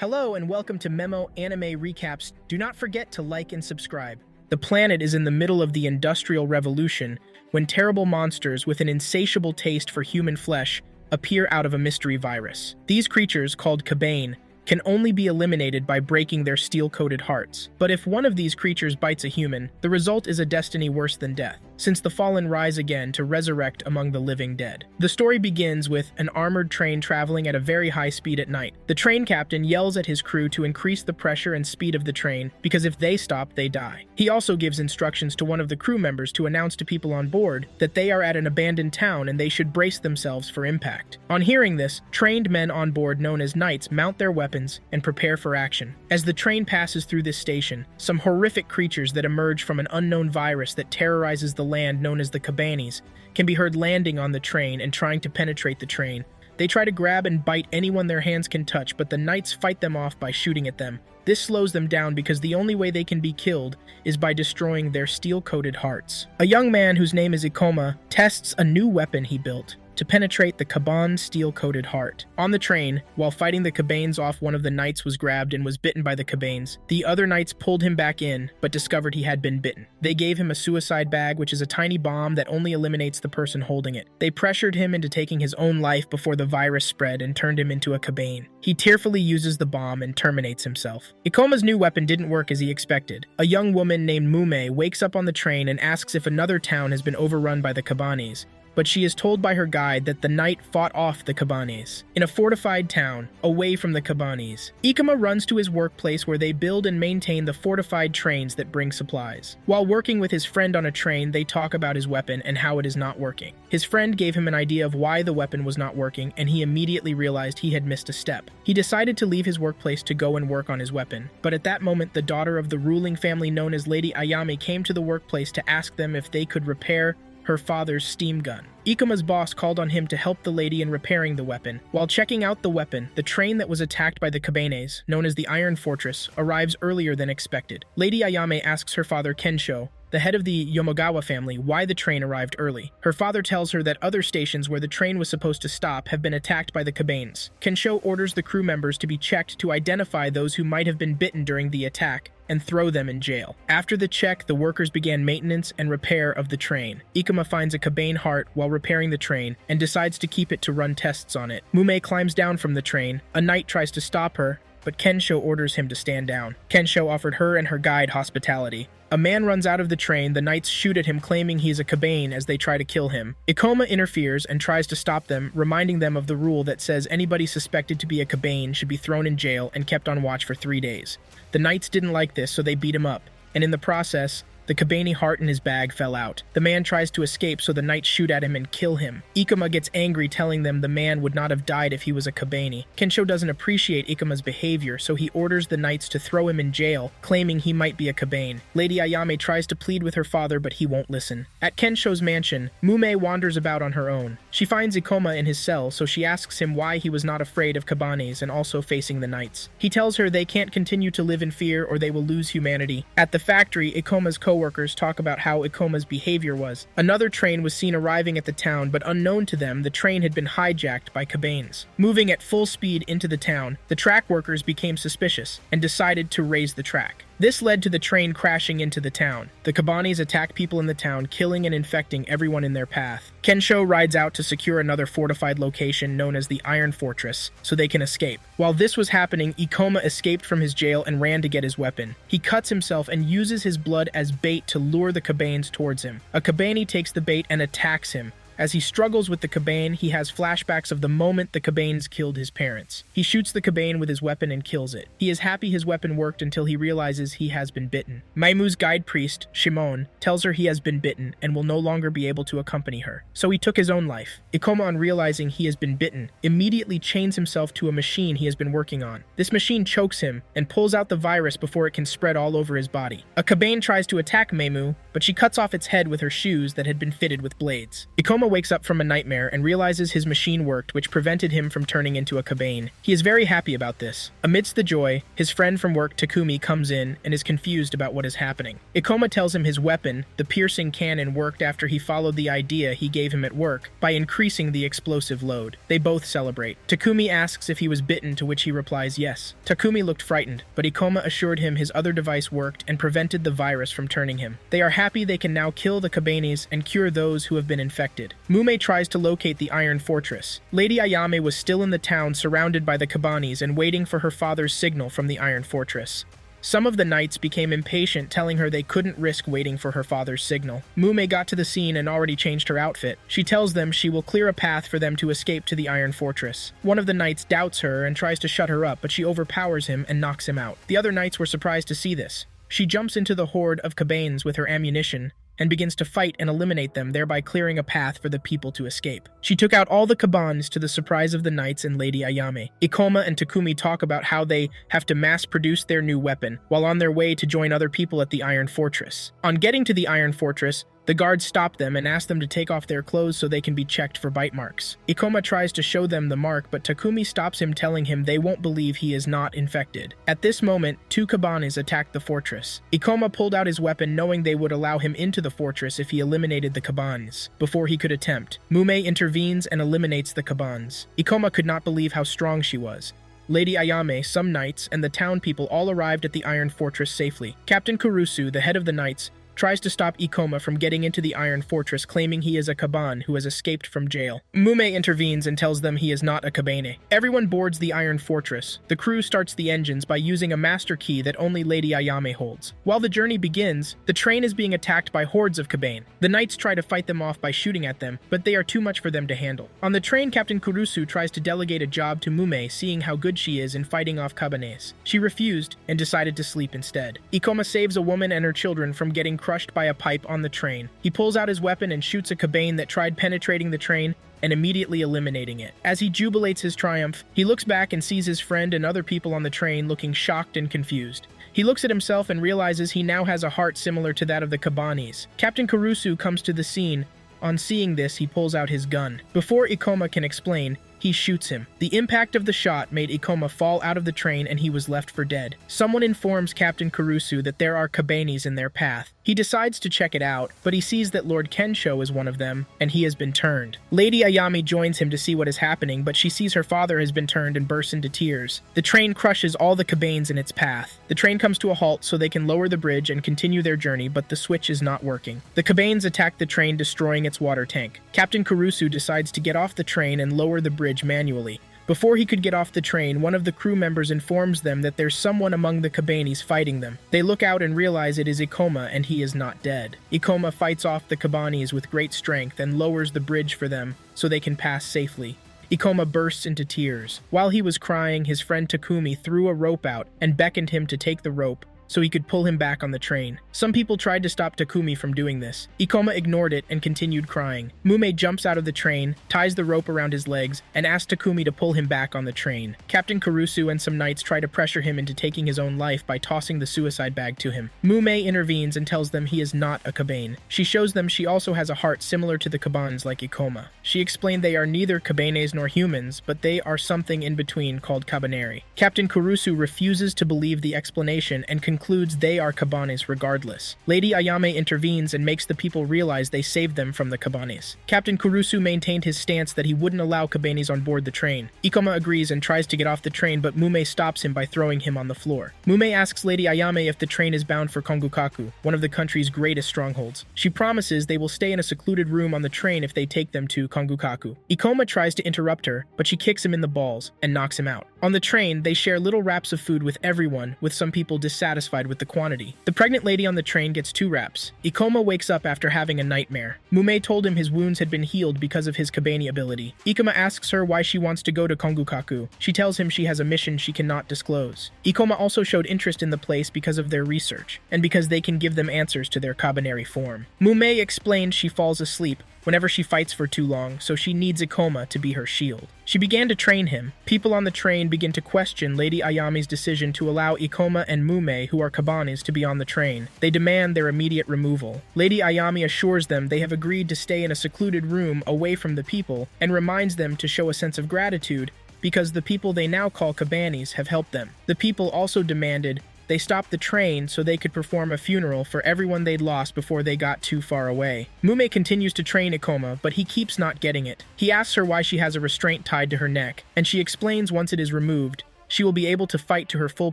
Hello and welcome to Memo Anime Recaps. Do not forget to like and subscribe. The planet is in the middle of the Industrial Revolution when terrible monsters with an insatiable taste for human flesh appear out of a mystery virus. These creatures, called Kabane, can only be eliminated by breaking their steel-coated hearts. But if one of these creatures bites a human, the result is a destiny worse than death, since the fallen rise again to resurrect among the living dead. The story begins with an armored train traveling at a very high speed at night. The train captain yells at his crew to increase the pressure and speed of the train, because if they stop, they die. He also gives instructions to one of the crew members to announce to people on board that they are at an abandoned town and they should brace themselves for impact. On hearing this, trained men on board known as knights mount their weapons and prepare for action. As the train passes through this station, some horrific creatures that emerge from an unknown virus that terrorizes the land known as the Kabanis can be heard landing on the train and trying to penetrate the train. They try to grab and bite anyone their hands can touch, but the knights fight them off by shooting at them. This slows them down because the only way they can be killed is by destroying their steel-coated hearts. A young man whose name is Ikoma tests a new weapon he built to penetrate the Kaban's steel-coated heart. On the train, while fighting the Kabanes off, one of the knights was grabbed and was bitten by the Kabanes. The other knights pulled him back in, but discovered he had been bitten. They gave him a suicide bag, which is a tiny bomb that only eliminates the person holding it. They pressured him into taking his own life before the virus spread and turned him into a Kabane. He tearfully uses the bomb and terminates himself. Ikoma's new weapon didn't work as he expected. A young woman named Mume wakes up on the train and asks if another town has been overrun by the Kabanes, but she is told by her guide that the knight fought off the Kabanes in a fortified town away from the Kabanes. Ikoma runs to his workplace where they build and maintain the fortified trains that bring supplies. While working with his friend on a train, they talk about his weapon and how it is not working. His friend gave him an idea of why the weapon was not working, and he immediately realized he had missed a step. He decided to leave his workplace to go and work on his weapon, but at that moment the daughter of the ruling family known as Lady Ayame came to the workplace to ask them if they could repair her father's steam gun. Ikoma's boss called on him to help the lady in repairing the weapon. While checking out the weapon, the train that was attacked by the Kabanes, known as the Iron Fortress, arrives earlier than expected. Lady Ayame asks her father Kensho, the head of the Yomogawa family, why the train arrived early. Her father tells her that other stations where the train was supposed to stop have been attacked by the Kabanes. Kensho orders the crew members to be checked to identify those who might have been bitten during the attack and throw them in jail. After the check, the workers began maintenance and repair of the train. Ikoma finds a Kabane heart while repairing the train and decides to keep it to run tests on it. Mume climbs down from the train. A knight tries to stop her, but Kensho orders him to stand down. Kensho offered her and her guide hospitality. A man runs out of the train. The knights shoot at him, claiming he is a Kabane as they try to kill him. Ikoma interferes and tries to stop them, reminding them of the rule that says anybody suspected to be a Kabane should be thrown in jail and kept on watch for 3 days. The knights didn't like this, so they beat him up, and in the process, the Kabane heart in his bag fell out. The man tries to escape, so the knights shoot at him and kill him. Ikoma gets angry, telling them the man would not have died if he was a Kabane. Kensho doesn't appreciate Ikoma's behavior, so he orders the knights to throw him in jail, claiming he might be a Kabane. Lady Ayame tries to plead with her father, but he won't listen. At Kensho's mansion, Mume wanders about on her own. She finds Ikoma in his cell, so she asks him why he was not afraid of Kabanes and also facing the knights. He tells her they can't continue to live in fear or they will lose humanity. At the factory, Ikoma's co-workers talk about how Ikoma's behavior was. Another train was seen arriving at the town, but unknown to them, the train had been hijacked by Kabanes. Moving at full speed into the town, the track workers became suspicious and decided to raise the track. This led to the train crashing into the town. The Kabanes attack people in the town, killing and infecting everyone in their path. Kensho rides out to secure another fortified location known as the Iron Fortress, so they can escape. While this was happening, Ikoma escaped from his jail and ran to get his weapon. He cuts himself and uses his blood as bait to lure the Kabanes towards him. A Kabane takes the bait and attacks him. As he struggles with the Kabane, he has flashbacks of the moment the Kabanes killed his parents. He shoots the Kabane with his weapon and kills it. He is happy his weapon worked until he realizes he has been bitten. Maimu's guide priest, Shimon, tells her he has been bitten and will no longer be able to accompany her. So he took his own life. Ikoma, on realizing he has been bitten, immediately chains himself to a machine he has been working on. This machine chokes him and pulls out the virus before it can spread all over his body. A Kabane tries to attack Memu, but she cuts off its head with her shoes that had been fitted with blades. Ikoma wakes up from a nightmare and realizes his machine worked, which prevented him from turning into a kabane. He is very happy about this. Amidst the joy, his friend from work Takumi comes in and is confused about what is happening. Ikoma tells him his weapon, the piercing cannon, worked after he followed the idea he gave him at work by increasing the explosive load. They both celebrate. Takumi asks if he was bitten, to which he replies yes. Takumi looked frightened, but Ikoma assured him his other device worked and prevented the virus from turning him. They are happy they can now kill the kabanes and cure those who have been infected. Mume tries to locate the Iron Fortress. Lady Ayame was still in the town surrounded by the kabanes and waiting for her father's signal from the Iron Fortress. Some of the knights became impatient, telling her they couldn't risk waiting for her father's signal. Mume got to the scene and already changed her outfit. She tells them she will clear a path for them to escape to the Iron Fortress. One of the knights doubts her and tries to shut her up, but she overpowers him and knocks him out. The other knights were surprised to see this. She jumps into the horde of kabanes with her ammunition and begins to fight and eliminate them, thereby clearing a path for the people to escape. She took out all the kabanes to the surprise of the knights and Lady Ayame. Ikoma and Takumi talk about how they have to mass-produce their new weapon while on their way to join other people at the Iron Fortress. On getting to the Iron Fortress, the guards stop them and ask them to take off their clothes so they can be checked for bite marks. Ikoma tries to show them the mark, but Takumi stops him, telling him they won't believe he is not infected. At this moment, 2 kabanes attacked the fortress. Ikoma pulled out his weapon, knowing they would allow him into the fortress if he eliminated the kabanes before he could attempt. Mume intervenes and eliminates the kabanes. Ikoma could not believe how strong she was. Lady Ayame, some knights, and the town people all arrived at the Iron Fortress safely. Captain Kurusu, the head of the knights, tries to stop Ikoma from getting into the Iron Fortress, claiming he is a kabane who has escaped from jail. Mume intervenes and tells them he is not a kabane. Everyone boards the Iron Fortress. The crew starts the engines by using a master key that only Lady Ayame holds. While the journey begins, the train is being attacked by hordes of kabane. The knights try to fight them off by shooting at them, but they are too much for them to handle. On the train, Captain Kurusu tries to delegate a job to Mume, seeing how good she is in fighting off kabanes. She refused and decided to sleep instead. Ikoma saves a woman and her children from getting crushed by a pipe on the train. He pulls out his weapon and shoots a kabane that tried penetrating the train and immediately eliminating it. As he jubilates his triumph, he looks back and sees his friend and other people on the train looking shocked and confused. He looks at himself and realizes he now has a heart similar to that of the kabanes. Captain Kurusu comes to the scene. On seeing this, he pulls out his gun. Before Ikoma can explain, he shoots him. The impact of the shot made Ikoma fall out of the train and he was left for dead. Someone informs Captain Kurusu that there are kabanes in their path. He decides to check it out, but he sees that Lord Kensho is one of them, and he has been turned. Lady Ayame joins him to see what is happening, but she sees her father has been turned and bursts into tears. The train crushes all the kabanes in its path. The train comes to a halt so they can lower the bridge and continue their journey, but the switch is not working. The kabanes attack the train, destroying its water tank. Captain Kurusu decides to get off the train and lower the bridge manually. Before he could get off the train, one of the crew members informs them that there's someone among the kabanes fighting them. They look out and realize it is Ikoma, and he is not dead. Ikoma fights off the kabanes with great strength and lowers the bridge for them so they can pass safely. Ikoma bursts into tears. While he was crying, his friend Takumi threw a rope out and beckoned him to take the rope so he could pull him back on the train. Some people tried to stop Takumi from doing this. Ikoma ignored it and continued crying. Mume jumps out of the train, ties the rope around his legs, and asks Takumi to pull him back on the train. Captain Kurusu and some knights try to pressure him into taking his own life by tossing the suicide bag to him. Mume intervenes and tells them he is not a kabane. She shows them she also has a heart similar to the kabanes like Ikoma. She explained they are neither kabanes nor humans, but they are something in between called kabaneri. Captain Kurusu refuses to believe the explanation and concludes they are kabanes regardless. Lady Ayame intervenes and makes the people realize they saved them from the kabanes. Captain Kurusu maintained his stance that he wouldn't allow kabanes on board the train. Ikoma agrees and tries to get off the train, but Mume stops him by throwing him on the floor. Mume asks Lady Ayame if the train is bound for Kongukaku, one of the country's greatest strongholds. She promises they will stay in a secluded room on the train if they take them to Kongukaku. Ikoma tries to interrupt her, but she kicks him in the balls and knocks him out. On the train, they share little wraps of food with everyone, with some people dissatisfied with the quantity. The pregnant lady on the train gets 2 wraps. Ikoma wakes up after having a nightmare. Mume told him his wounds had been healed because of his kabane ability. Ikoma asks her why she wants to go to Kongukaku. She tells him she has a mission she cannot disclose. Ikoma also showed interest in the place because of their research, and because they can give them answers to their kabaneri form. Mume explained she falls asleep, whenever she fights for too long, so she needs Ikoma to be her shield. She began to train him. People on the train begin to question Lady Ayame's decision to allow Ikoma and Mume, who are Kabanis, to be on the train. They demand their immediate removal. Lady Ayame assures them they have agreed to stay in a secluded room away from the people and reminds them to show a sense of gratitude because the people they now call Kabanis have helped them. The people also demanded they stop the train so they could perform a funeral for everyone they'd lost before they got too far away. Mume continues to train Ikoma, but he keeps not getting it. He asks her why she has a restraint tied to her neck, and she explains once it is removed, she will be able to fight to her full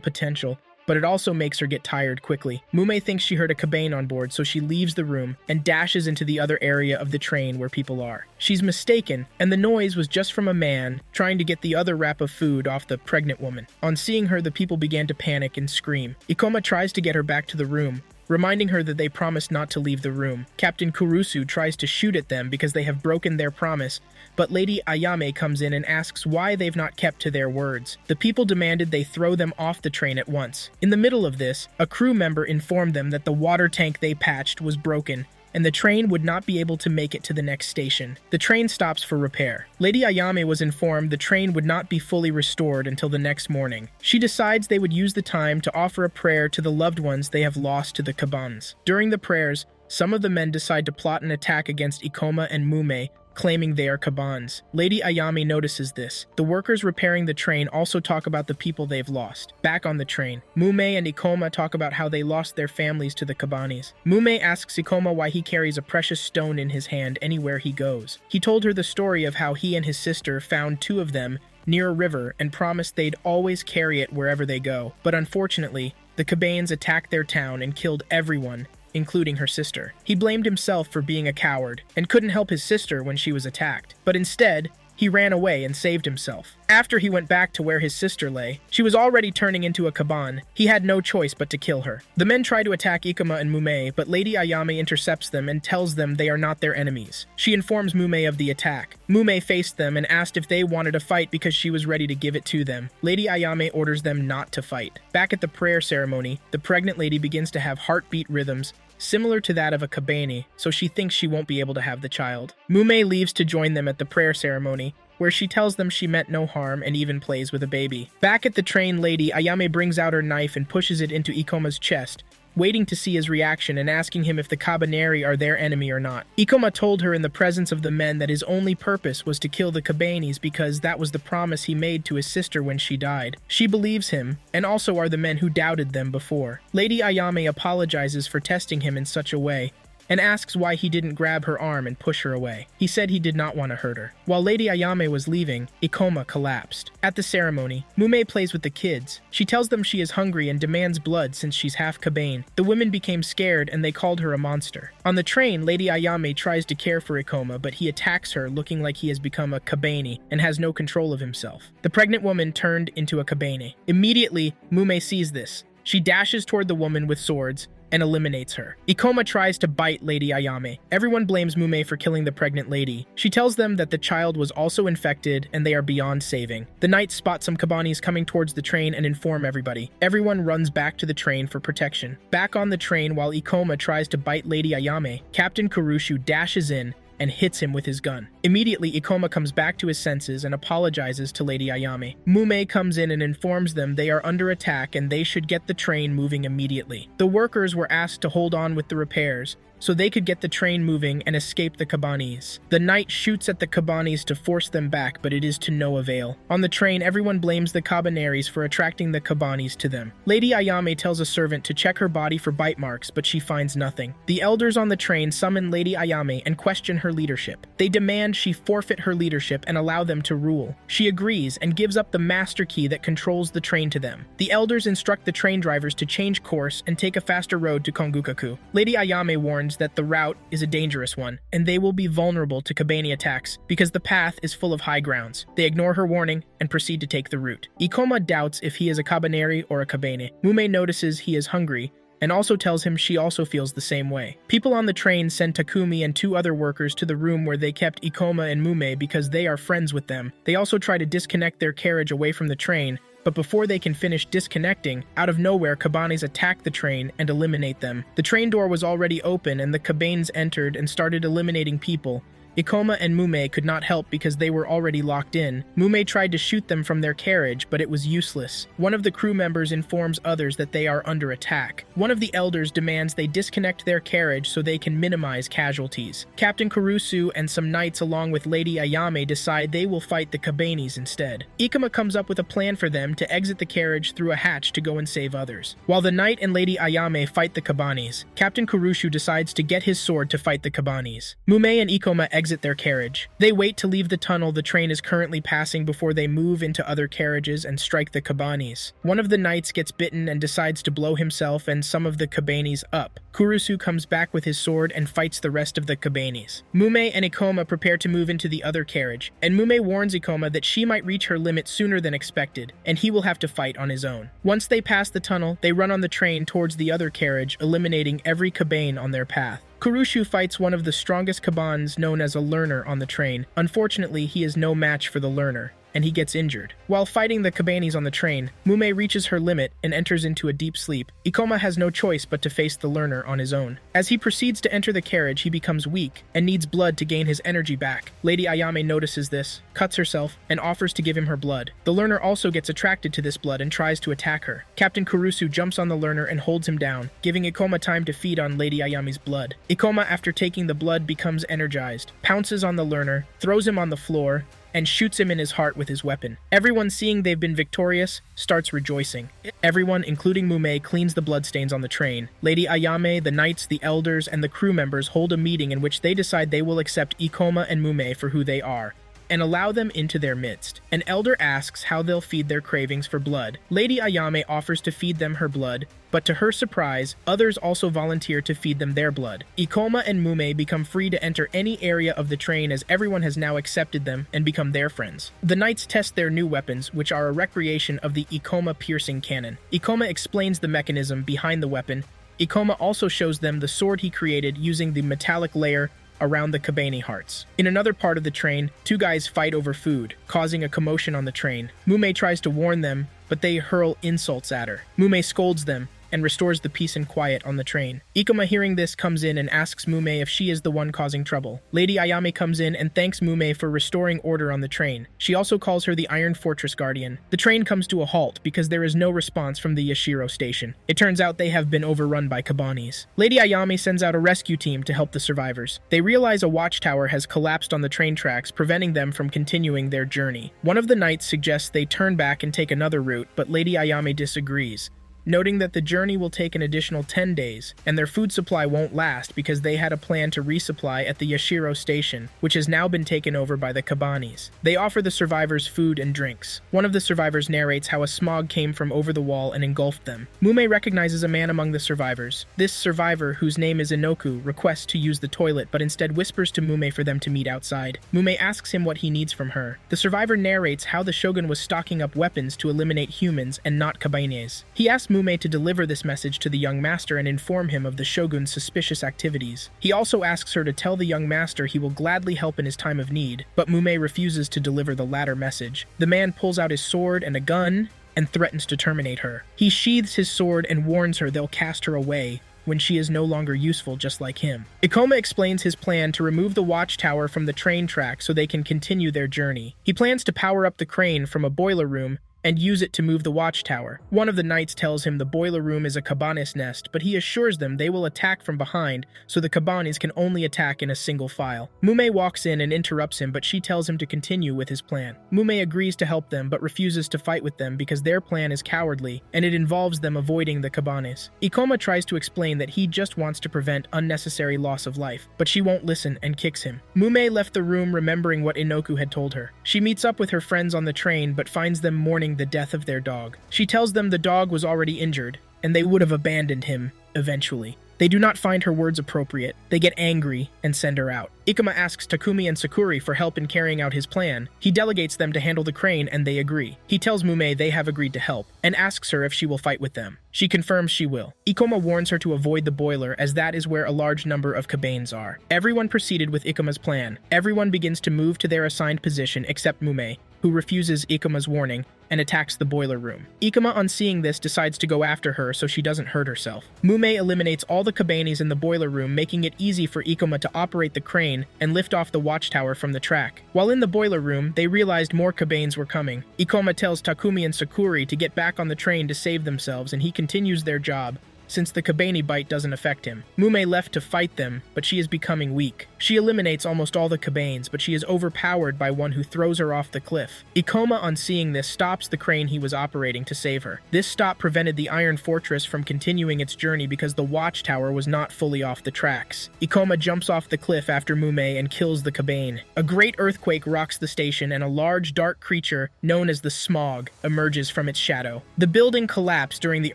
potential, but it also makes her get tired quickly. Mume thinks she heard a Kabane on board, so she leaves the room and dashes into the other area of the train where people are. She's mistaken, and the noise was just from a man trying to get the other wrap of food off the pregnant woman. On seeing her, the people began to panic and scream. Ikoma tries to get her back to the room, reminding her that they promised not to leave the room. Captain Kurusu tries to shoot at them because they have broken their promise, but Lady Ayame comes in and asks why they've not kept to their words. The people demanded they throw them off the train at once. In the middle of this, a crew member informed them that the water tank they patched was broken, and the train would not be able to make it to the next station. The train stops for repair. Lady Ayame was informed the train would not be fully restored until the next morning. She decides they would use the time to offer a prayer to the loved ones they have lost to the Kabans. During the prayers, some of the men decide to plot an attack against Ikoma and Mume, claiming they are Kabans. Lady Ayame notices this. The workers repairing the train also talk about the people they've lost. Back on the train, Mume and Ikoma talk about how they lost their families to the Kabanis. Mume asks Ikoma why he carries a precious stone in his hand anywhere he goes. He told her the story of how he and his sister found two of them near a river and promised they'd always carry it wherever they go. But unfortunately, the Kabanes attacked their town and killed everyone, including her sister. He blamed himself for being a coward and couldn't help his sister when she was attacked, but instead, he ran away and saved himself. After he went back to where his sister lay, she was already turning into a Kaban. He had no choice but to kill her. The men try to attack Ikoma and Mume, but Lady Ayame intercepts them and tells them they are not their enemies. She informs Mume of the attack. Mume faced them and asked if they wanted to fight because she was ready to give it to them. Lady Ayame orders them not to fight. Back at the prayer ceremony, the pregnant lady begins to have heartbeat rhythms similar to that of a Kabane, so she thinks she won't be able to have the child. Mume leaves to join them at the prayer ceremony, where she tells them she meant no harm and even plays with a baby. Back at the train, Lady Ayame brings out her knife and pushes it into Ikoma's chest, waiting to see his reaction and asking him if the Kabaneri are their enemy or not. Ikoma told her in the presence of the men that his only purpose was to kill the Kabanis because that was the promise he made to his sister when she died. She believes him, and also are the men who doubted them before. Lady Ayame apologizes for testing him in such a way, and asks why he didn't grab her arm and push her away. He said he did not want to hurt her. While Lady Ayame was leaving, Ikoma collapsed. At the ceremony, Mume plays with the kids. She tells them she is hungry and demands blood since she's half Kabane. The women became scared and they called her a monster. On the train, Lady Ayame tries to care for Ikoma, but he attacks her looking like he has become a Kabane and has no control of himself. The pregnant woman turned into a Kabane. Immediately, Mume sees this. She dashes toward the woman with swords and eliminates her. Ikoma tries to bite Lady Ayame. Everyone blames Mume for killing the pregnant lady. She tells them that the child was also infected and they are beyond saving. The knights spot some Kabanis coming towards the train and inform everybody. Everyone runs back to the train for protection. Back on the train, while Ikoma tries to bite Lady Ayame, Captain Kurushu dashes in and hits him with his gun. Immediately, Ikoma comes back to his senses and apologizes to Lady Ayame. Mume comes in and informs them they are under attack and they should get the train moving immediately. The workers were asked to hold on with the repairs so they could get the train moving and escape the Kabanis. The knight shoots at the Kabanis to force them back, but it is to no avail. On the train, everyone blames the Kabaneris for attracting the Kabanis to them. Lady Ayame tells a servant to check her body for bite marks, but she finds nothing. The elders on the train summon Lady Ayame and question her leadership. They demand she forfeit her leadership and allow them to rule. She agrees and gives up the master key that controls the train to them. The elders instruct the train drivers to change course and take a faster road to Kongukaku. Lady Ayame warns that the route is a dangerous one, and they will be vulnerable to Kabani attacks because the path is full of high grounds. They ignore her warning and proceed to take the route. Ikoma doubts if he is a Kabaneri or a Kabane. Mume notices he is hungry and also tells him she also feels the same way. People on the train send Takumi and 2 other workers to the room where they kept Ikoma and Mume because they are friends with them. They also try to disconnect their carriage away from the train, but before they can finish disconnecting, out of nowhere, Kabanis attack the train and eliminate them. The train door was already open and the Kabanes entered and started eliminating people, Ikoma and Mume could not help because they were already locked in. Mume tried to shoot them from their carriage, but it was useless. One of the crew members informs others that they are under attack. One of the elders demands they disconnect their carriage so they can minimize casualties. Captain Kurusu and some knights along with Lady Ayame decide they will fight the Kabanis instead. Ikoma comes up with a plan for them to exit the carriage through a hatch to go and save others. While the knight and Lady Ayame fight the Kabanis, Captain Kurusu decides to get his sword to fight the Kabanis. Mume and Ikoma exit their carriage. They wait to leave the tunnel the train is currently passing before they move into other carriages and strike the Kabanis. One of the knights gets bitten and decides to blow himself and some of the Kabanis up. Kurusu comes back with his sword and fights the rest of the Kabanis. Mume and Ikoma prepare to move into the other carriage, and Mume warns Ikoma that she might reach her limit sooner than expected, and he will have to fight on his own. Once they pass the tunnel, they run on the train towards the other carriage, eliminating every Kabane on their path. Kurusu fights one of the strongest Kabans known as a learner on the train. Unfortunately, he is no match for the learner, and he gets injured. While fighting the Kabanis on the train, Mume reaches her limit and enters into a deep sleep. Ikoma has no choice but to face the learner on his own. As he proceeds to enter the carriage, he becomes weak and needs blood to gain his energy back. Lady Ayame notices this, cuts herself, and offers to give him her blood. The learner also gets attracted to this blood and tries to attack her. Captain Kurusu jumps on the learner and holds him down, giving Ikoma time to feed on Lady Ayame's blood. Ikoma, after taking the blood, becomes energized, pounces on the learner, throws him on the floor, and shoots him in his heart with his weapon. Everyone, seeing they've been victorious, starts rejoicing. Everyone, including Mume, cleans the bloodstains on the train. Lady Ayame, the knights, the elders, and the crew members hold a meeting in which they decide they will accept Ikoma and Mume for who they are, and allow them into their midst. An elder asks how they'll feed their cravings for blood. Lady Ayame offers to feed them her blood, but to her surprise, others also volunteer to feed them their blood. Ikoma and Mume become free to enter any area of the train as everyone has now accepted them and become their friends. The knights test their new weapons, which are a recreation of the Ikoma piercing cannon. Ikoma explains the mechanism behind the weapon. Ikoma also shows them the sword he created using the metallic layer around the Kabane hearts. In another part of the train, two guys fight over food, causing a commotion on the train. Mume tries to warn them, but they hurl insults at her. Mume scolds them and restores the peace and quiet on the train. Ikoma, hearing this, comes in and asks Mume if she is the one causing trouble. Lady Ayame comes in and thanks Mume for restoring order on the train. She also calls her the Iron Fortress Guardian. The train comes to a halt because there is no response from the Yashiro station. It turns out they have been overrun by Kabanis. Lady Ayame sends out a rescue team to help the survivors. They realize a watchtower has collapsed on the train tracks, preventing them from continuing their journey. One of the knights suggests they turn back and take another route, but Lady Ayame disagrees, noting that the journey will take an additional 10 days, and their food supply won't last because they had a plan to resupply at the Yashiro station, which has now been taken over by the Kabanis. They offer the survivors food and drinks. One of the survivors narrates how a smog came from over the wall and engulfed them. Mume recognizes a man among the survivors. This survivor, whose name is Inoku, requests to use the toilet, but instead whispers to Mume for them to meet outside. Mume asks him what he needs from her. The survivor narrates how the shogun was stocking up weapons to eliminate humans and not Kabanes. He asks Mume to deliver this message to the young master and inform him of the shogun's suspicious activities. He also asks her to tell the young master he will gladly help in his time of need, but Mume refuses to deliver the latter message. The man pulls out his sword and a gun and threatens to terminate her. He sheathes his sword and warns her they'll cast her away when she is no longer useful, just like him. Ikoma explains his plan to remove the watchtower from the train track so they can continue their journey. He plans to power up the crane from a boiler room and use it to move the watchtower. One of the knights tells him the boiler room is a Kabanis nest, but he assures them they will attack from behind, so the Kabanis can only attack in a single file. Mume walks in and interrupts him, but she tells him to continue with his plan. Mume agrees to help them, but refuses to fight with them because their plan is cowardly, and it involves them avoiding the Kabanis. Ikoma tries to explain that he just wants to prevent unnecessary loss of life, but she won't listen and kicks him. Mume left the room remembering what Inoku had told her. She meets up with her friends on the train, but finds them mourning the death of their dog. She tells them the dog was already injured, and they would have abandoned him eventually. They do not find her words appropriate. They get angry and send her out. Ikoma asks Takumi and Sakuri for help in carrying out his plan. He delegates them to handle the crane, and they agree. He tells Mume they have agreed to help, and asks her if she will fight with them. She confirms she will. Ikoma warns her to avoid the boiler, as that is where a large number of Kabanes are. Everyone proceeded with Ikoma's plan. Everyone begins to move to their assigned position except Mume. who refuses Ikuma's warning and attacks the boiler room. Ikuma, on seeing this, decides to go after her so she doesn't hurt herself. Mume eliminates all the Kabanis in the boiler room, making it easy for Ikuma to operate the crane and lift off the watchtower from the track. While in the boiler room, they realized more Kabanes were coming. Ikuma tells Takumi and Sakuri to get back on the train to save themselves, and he continues their job, since the Kabani bite doesn't affect him. Mume left to fight them, but she is becoming weak. She eliminates almost all the Kabanes, but she is overpowered by one who throws her off the cliff. Ikoma, on seeing this, stops the crane he was operating to save her. This stop prevented the Iron Fortress from continuing its journey because the watchtower was not fully off the tracks. Ikoma jumps off the cliff after Mume and kills the Kabane. A great earthquake rocks the station, and a large dark creature known as the Smog emerges from its shadow. The building collapsed during the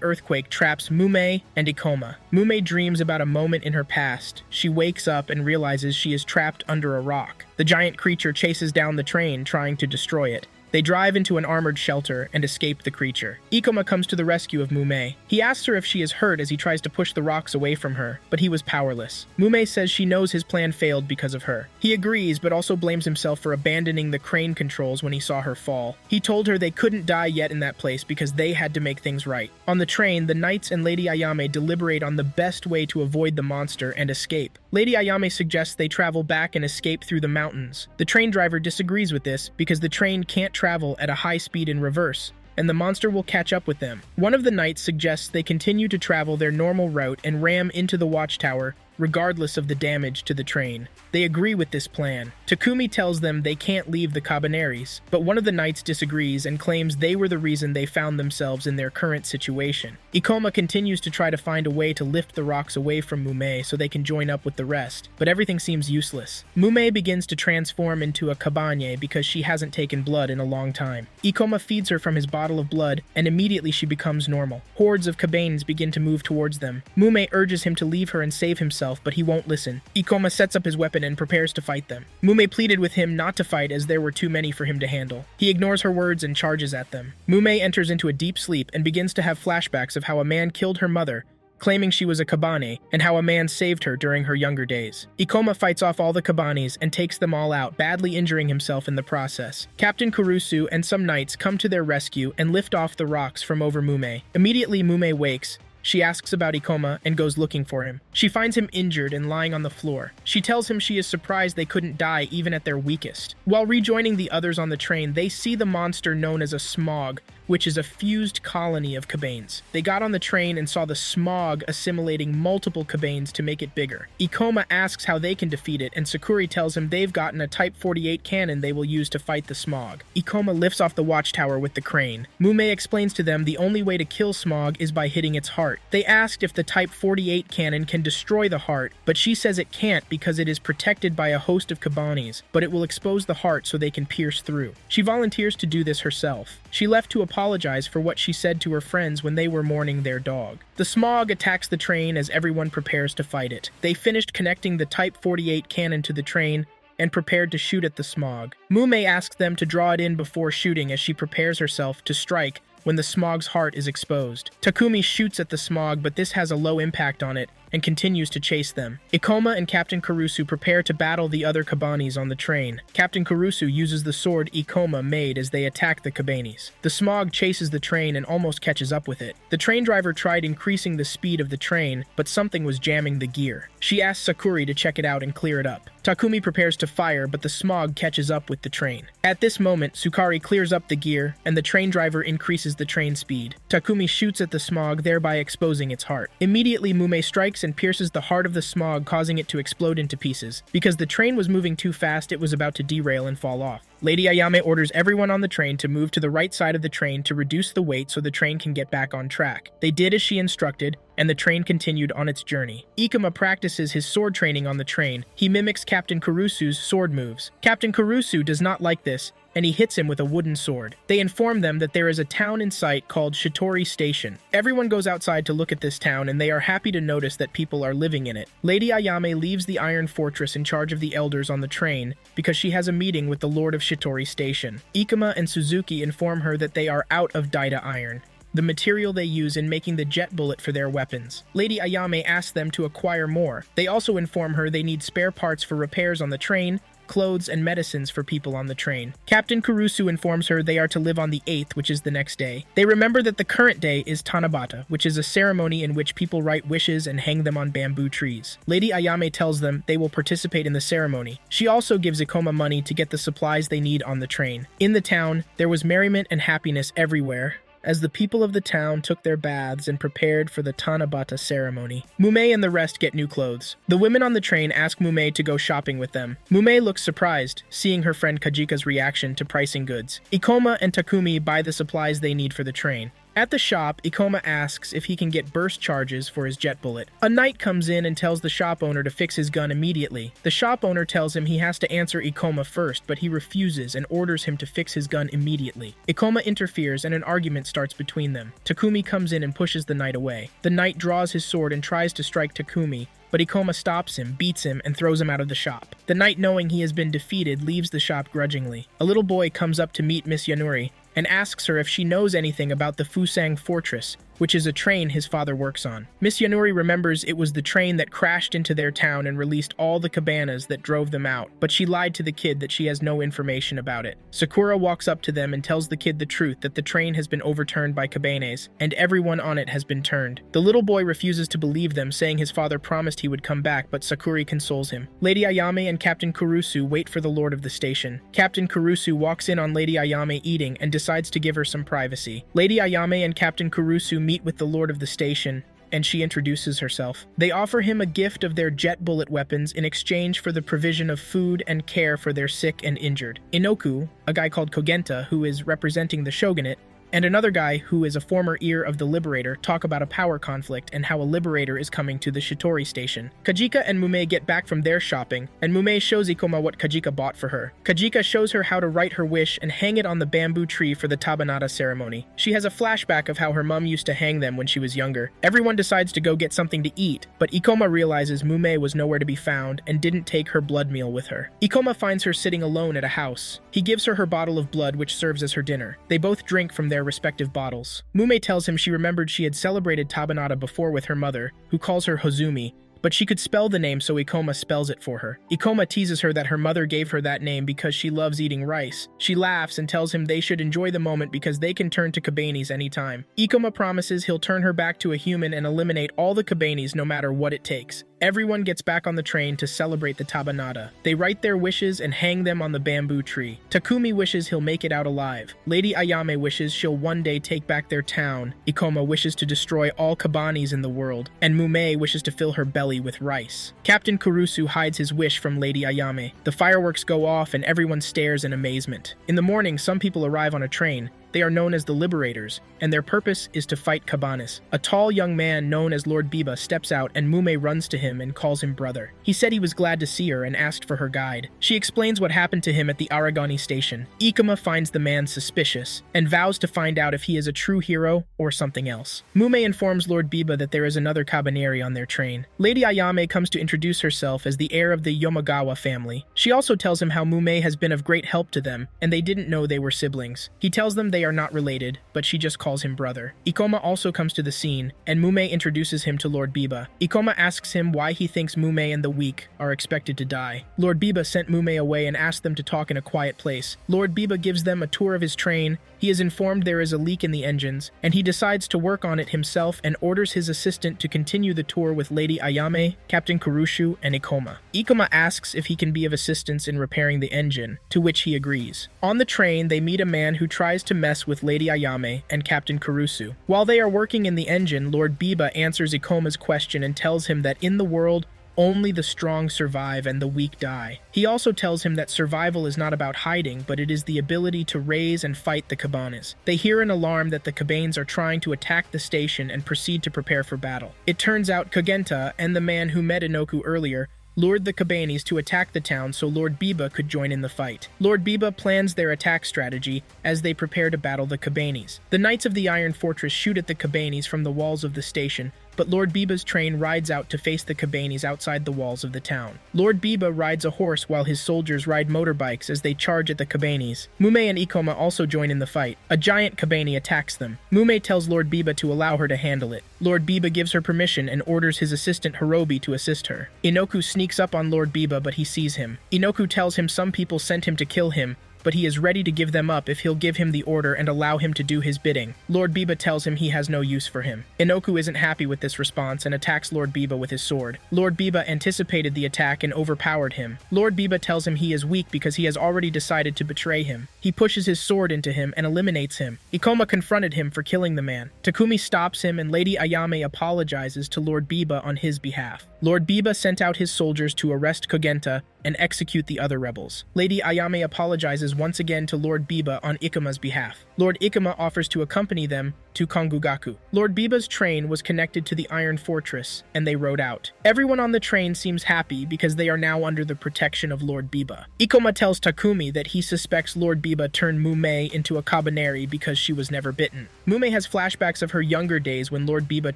earthquake traps Mume and Ikoma. Mume dreams about a moment in her past. She wakes up and realizes she is trapped under a rock. The giant creature chases down the train, trying to destroy it. They drive into an armored shelter and escape the creature. Ikoma comes to the rescue of Mume. He asks her if she is hurt as he tries to push the rocks away from her, but he was powerless. Mume says she knows his plan failed because of her. He agrees, but also blames himself for abandoning the crane controls when he saw her fall. He told her they couldn't die yet in that place because they had to make things right. On the train, the knights and Lady Ayame deliberate on the best way to avoid the monster and escape. Lady Ayame suggests they travel back and escape through the mountains. The train driver disagrees with this because the train can't travel at a high speed in reverse, and the monster will catch up with them. One of the knights suggests they continue to travel their normal route and ram into the watchtower, regardless of the damage to the train. They agree with this plan. Takumi tells them they can't leave the Cabaneries, but one of the knights disagrees and claims they were the reason they found themselves in their current situation. Ikoma continues to try to find a way to lift the rocks away from Mume so they can join up with the rest, but everything seems useless. Mume begins to transform into a Kabane because she hasn't taken blood in a long time. Ikoma feeds her from his bottle of blood, and immediately she becomes normal. Hordes of Kabanes begin to move towards them. Mume urges him to leave her and save himself, but he won't listen. Ikoma sets up his weapon and prepares to fight them. Mume pleaded with him not to fight as there were too many for him to handle. He ignores her words and charges at them. Mume enters into a deep sleep and begins to have flashbacks of how a man killed her mother, claiming she was a Kabane, and how a man saved her during her younger days. Ikoma fights off all the Kabanes and takes them all out, badly injuring himself in the process. Captain Kurusu and some knights come to their rescue and lift off the rocks from over Mume. Immediately, Mume wakes. She asks about Ikoma and goes looking for him. She finds him injured and lying on the floor. She tells him she is surprised they couldn't die even at their weakest. While rejoining the others on the train, they see the monster known as a Smog, which is a fused colony of Kabanes. They got on the train and saw the Smog assimilating multiple Kabanes to make it bigger. Ikoma asks how they can defeat it, and Sakuri tells him they've gotten a Type 48 cannon they will use to fight the Smog. Ikoma lifts off the watchtower with the crane. Mume explains to them the only way to kill Smog is by hitting its heart. They asked if the Type 48 cannon can destroy the heart, but she says it can't because it is protected by a host of Kabanes, but it will expose the heart so they can pierce through. She volunteers to do this herself. She left to apologize for what she said to her friends when they were mourning their dog. The Smog attacks the train as everyone prepares to fight it. They finished connecting the Type 48 cannon to the train and prepared to shoot at the Smog. Mume asks them to draw it in before shooting as she prepares herself to strike when the Smog's heart is exposed. Takumi shoots at the Smog, but this has a low impact on it and continues to chase them. Ikoma and Captain Kurusu prepare to battle the other Kabanes on the train. Captain Kurusu uses the sword Ikoma made as they attack the Kabanes. The Smog chases the train and almost catches up with it. The train driver tried increasing the speed of the train, but something was jamming the gear. She asks Sakuri to check it out and clear it up. Takumi prepares to fire, but the Smog catches up with the train. At this moment, Sukari clears up the gear, and the train driver increases the train speed. Takumi shoots at the Smog, thereby exposing its heart. Immediately, Mume strikes and pierces the heart of the Smog, causing it to explode into pieces. Because the train was moving too fast, it was about to derail and fall off. Lady Ayame orders everyone on the train to move to the right side of the train to reduce the weight so the train can get back on track. They did as she instructed, and the train continued on its journey. Ikoma practices his sword training on the train. He mimics Captain Kurusu's sword moves. Captain Kurusu does not like this, and he hits him with a wooden sword. They inform them that there is a town in sight called Shitori Station. Everyone goes outside to look at this town, and they are happy to notice that people are living in it. Lady Ayame leaves the Iron Fortress in charge of the elders on the train because she has a meeting with the Lord of Shitori Station. Ikoma and Suzuki inform her that they are out of Daida iron, the material they use in making the jet bullet for their weapons. Lady Ayame asks them to acquire more. They also inform her they need spare parts for repairs on the train, clothes, and medicines for people on the train. Captain Kurusu informs her they are to live on the 8th, which is the next day. They remember that the current day is Tanabata, which is a ceremony in which people write wishes and hang them on bamboo trees. Lady Ayame tells them they will participate in the ceremony. She also gives Ikoma money to get the supplies they need on the train. In the town, there was merriment and happiness everywhere, as the people of the town took their baths and prepared for the Tanabata ceremony. Mume and the rest get new clothes. The women on the train ask Mume to go shopping with them. Mume looks surprised, seeing her friend Kajika's reaction to pricing goods. Ikoma and Takumi buy the supplies they need for the train. At the shop, Ikoma asks if he can get burst charges for his jet bullet. A knight comes in and tells the shop owner to fix his gun immediately. The shop owner tells him he has to answer Ikoma first, but he refuses and orders him to fix his gun immediately. Ikoma interferes and an argument starts between them. Takumi comes in and pushes the knight away. The knight draws his sword and tries to strike Takumi, but Ikoma stops him, beats him, and throws him out of the shop. The knight, knowing he has been defeated, leaves the shop grudgingly. A little boy comes up to meet Miss Yanuri and asks her if she knows anything about the Fusang Fortress, which is a train his father works on. Miss Yanuri remembers it was the train that crashed into their town and released all the cabanas that drove them out, but she lied to the kid that she has no information about it. Sakura walks up to them and tells the kid the truth that the train has been overturned by cabanes, and everyone on it has been turned. The little boy refuses to believe them, saying his father promised he would come back, but Sakura consoles him. Lady Ayame and Captain Kurusu wait for the lord of the station. Captain Kurusu walks in on Lady Ayame eating and decides to give her some privacy. Lady Ayame and Captain Kurusu meet with the lord of the station, and she introduces herself. They offer him a gift of their jet bullet weapons in exchange for the provision of food and care for their sick and injured. Inoku, a guy called Kogenta who is representing the shogunate, and another guy who is a former ear of the Liberator talk about a power conflict and how a Liberator is coming to the Shitori station. Kajika and Mume get back from their shopping, and Mume shows Ikoma what Kajika bought for her. Kajika shows her how to write her wish and hang it on the bamboo tree for the Tabanada ceremony. She has a flashback of how her mom used to hang them when she was younger. Everyone decides to go get something to eat, but Ikoma realizes Mume was nowhere to be found and didn't take her blood meal with her. Ikoma finds her sitting alone at a house. He gives her her bottle of blood, which serves as her dinner. They both drink from their respective bottles. Mume tells him she remembered she had celebrated Tabanada before with her mother, who calls her Hozumi, but she could spell the name, so Ikoma spells it for her. Ikoma teases her that her mother gave her that name because she loves eating rice. She laughs and tells him they should enjoy the moment because they can turn to cabanes anytime. Ikoma promises he'll turn her back to a human and eliminate all the cabanes no matter what it takes. Everyone gets back on the train to celebrate the Tabanada. They write their wishes and hang them on the bamboo tree. Takumi wishes he'll make it out alive. Lady Ayame wishes she'll one day take back their town. Ikoma wishes to destroy all cabanes in the world. And Mume wishes to fill her belly with rice. Captain Kurusu hides his wish from Lady Ayame. The fireworks go off and everyone stares in amazement. In the morning, some people arrive on a train. They are known as the Liberators, and their purpose is to fight cabanes. A tall young man known as Lord Biba steps out and Mume runs to him and calls him brother. He said he was glad to see her and asked for her guide. She explains what happened to him at the Aragani station. Ikoma finds the man suspicious and vows to find out if he is a true hero or something else. Mume informs Lord Biba that there is another cabaneri on their train. Lady Ayame comes to introduce herself as the heir of the Yomagawa family. She also tells him how Mume has been of great help to them, and they didn't know they were siblings. He tells them they are not related, but she just calls him brother. Ikoma also comes to the scene, and Mume introduces him to Lord Biba. Ikoma asks him why he thinks Mume and the weak are expected to die. Lord Biba sent Mume away and asked them to talk in a quiet place. Lord Biba gives them a tour of his train. He is informed there is a leak in the engines, and he decides to work on it himself and orders his assistant to continue the tour with Lady Ayame, Captain Kurushu, and Ikoma. Ikoma asks if he can be of assistance in repairing the engine, to which he agrees. On the train, they meet a man who tries to mess with Lady Ayame and Captain Kurusu. While they are working in the engine, Lord Biba answers Ikoma's question and tells him that in the world, only the strong survive and the weak die. He also tells him that survival is not about hiding, but it is the ability to raise and fight the cabanes. They hear an alarm that the cabanes are trying to attack the station and proceed to prepare for battle. It turns out Kogenta and the man who met Inoku earlier lured the cabanes to attack the town so Lord Biba could join in the fight. Lord Biba plans their attack strategy as they prepare to battle the cabanes. The Knights of the Iron Fortress shoot at the cabanes from the walls of the station, but Lord Biba's train rides out to face the Cabanis outside the walls of the town. Lord Biba rides a horse while his soldiers ride motorbikes as they charge at the Cabanis. Mume and Ikoma also join in the fight. A giant Cabani attacks them. Mume tells Lord Biba to allow her to handle it. Lord Biba gives her permission and orders his assistant Horobi to assist her. Inoku sneaks up on Lord Biba, but he sees him. Inoku tells him some people sent him to kill him, but he is ready to give them up if he'll give him the order and allow him to do his bidding. Lord Biba tells him he has no use for him. Inoku isn't happy with this response and attacks Lord Biba with his sword. Lord Biba anticipated the attack and overpowered him. Lord Biba tells him he is weak because he has already decided to betray him. He pushes his sword into him and eliminates him. Ikoma confronted him for killing the man. Takumi stops him and Lady Ayame apologizes to Lord Biba on his behalf. Lord Biba sent out his soldiers to arrest Kogenta and execute the other rebels. Lady Ayame apologizes once again to Lord Biba on Ikuma's behalf. Lord Ikuma offers to accompany them to Kongugaku. Lord Biba's train was connected to the Iron Fortress, and they rode out. Everyone on the train seems happy because they are now under the protection of Lord Biba. Ikoma tells Takumi that he suspects Lord Biba turned Mume into a Kabaneri because she was never bitten. Mume has flashbacks of her younger days when Lord Biba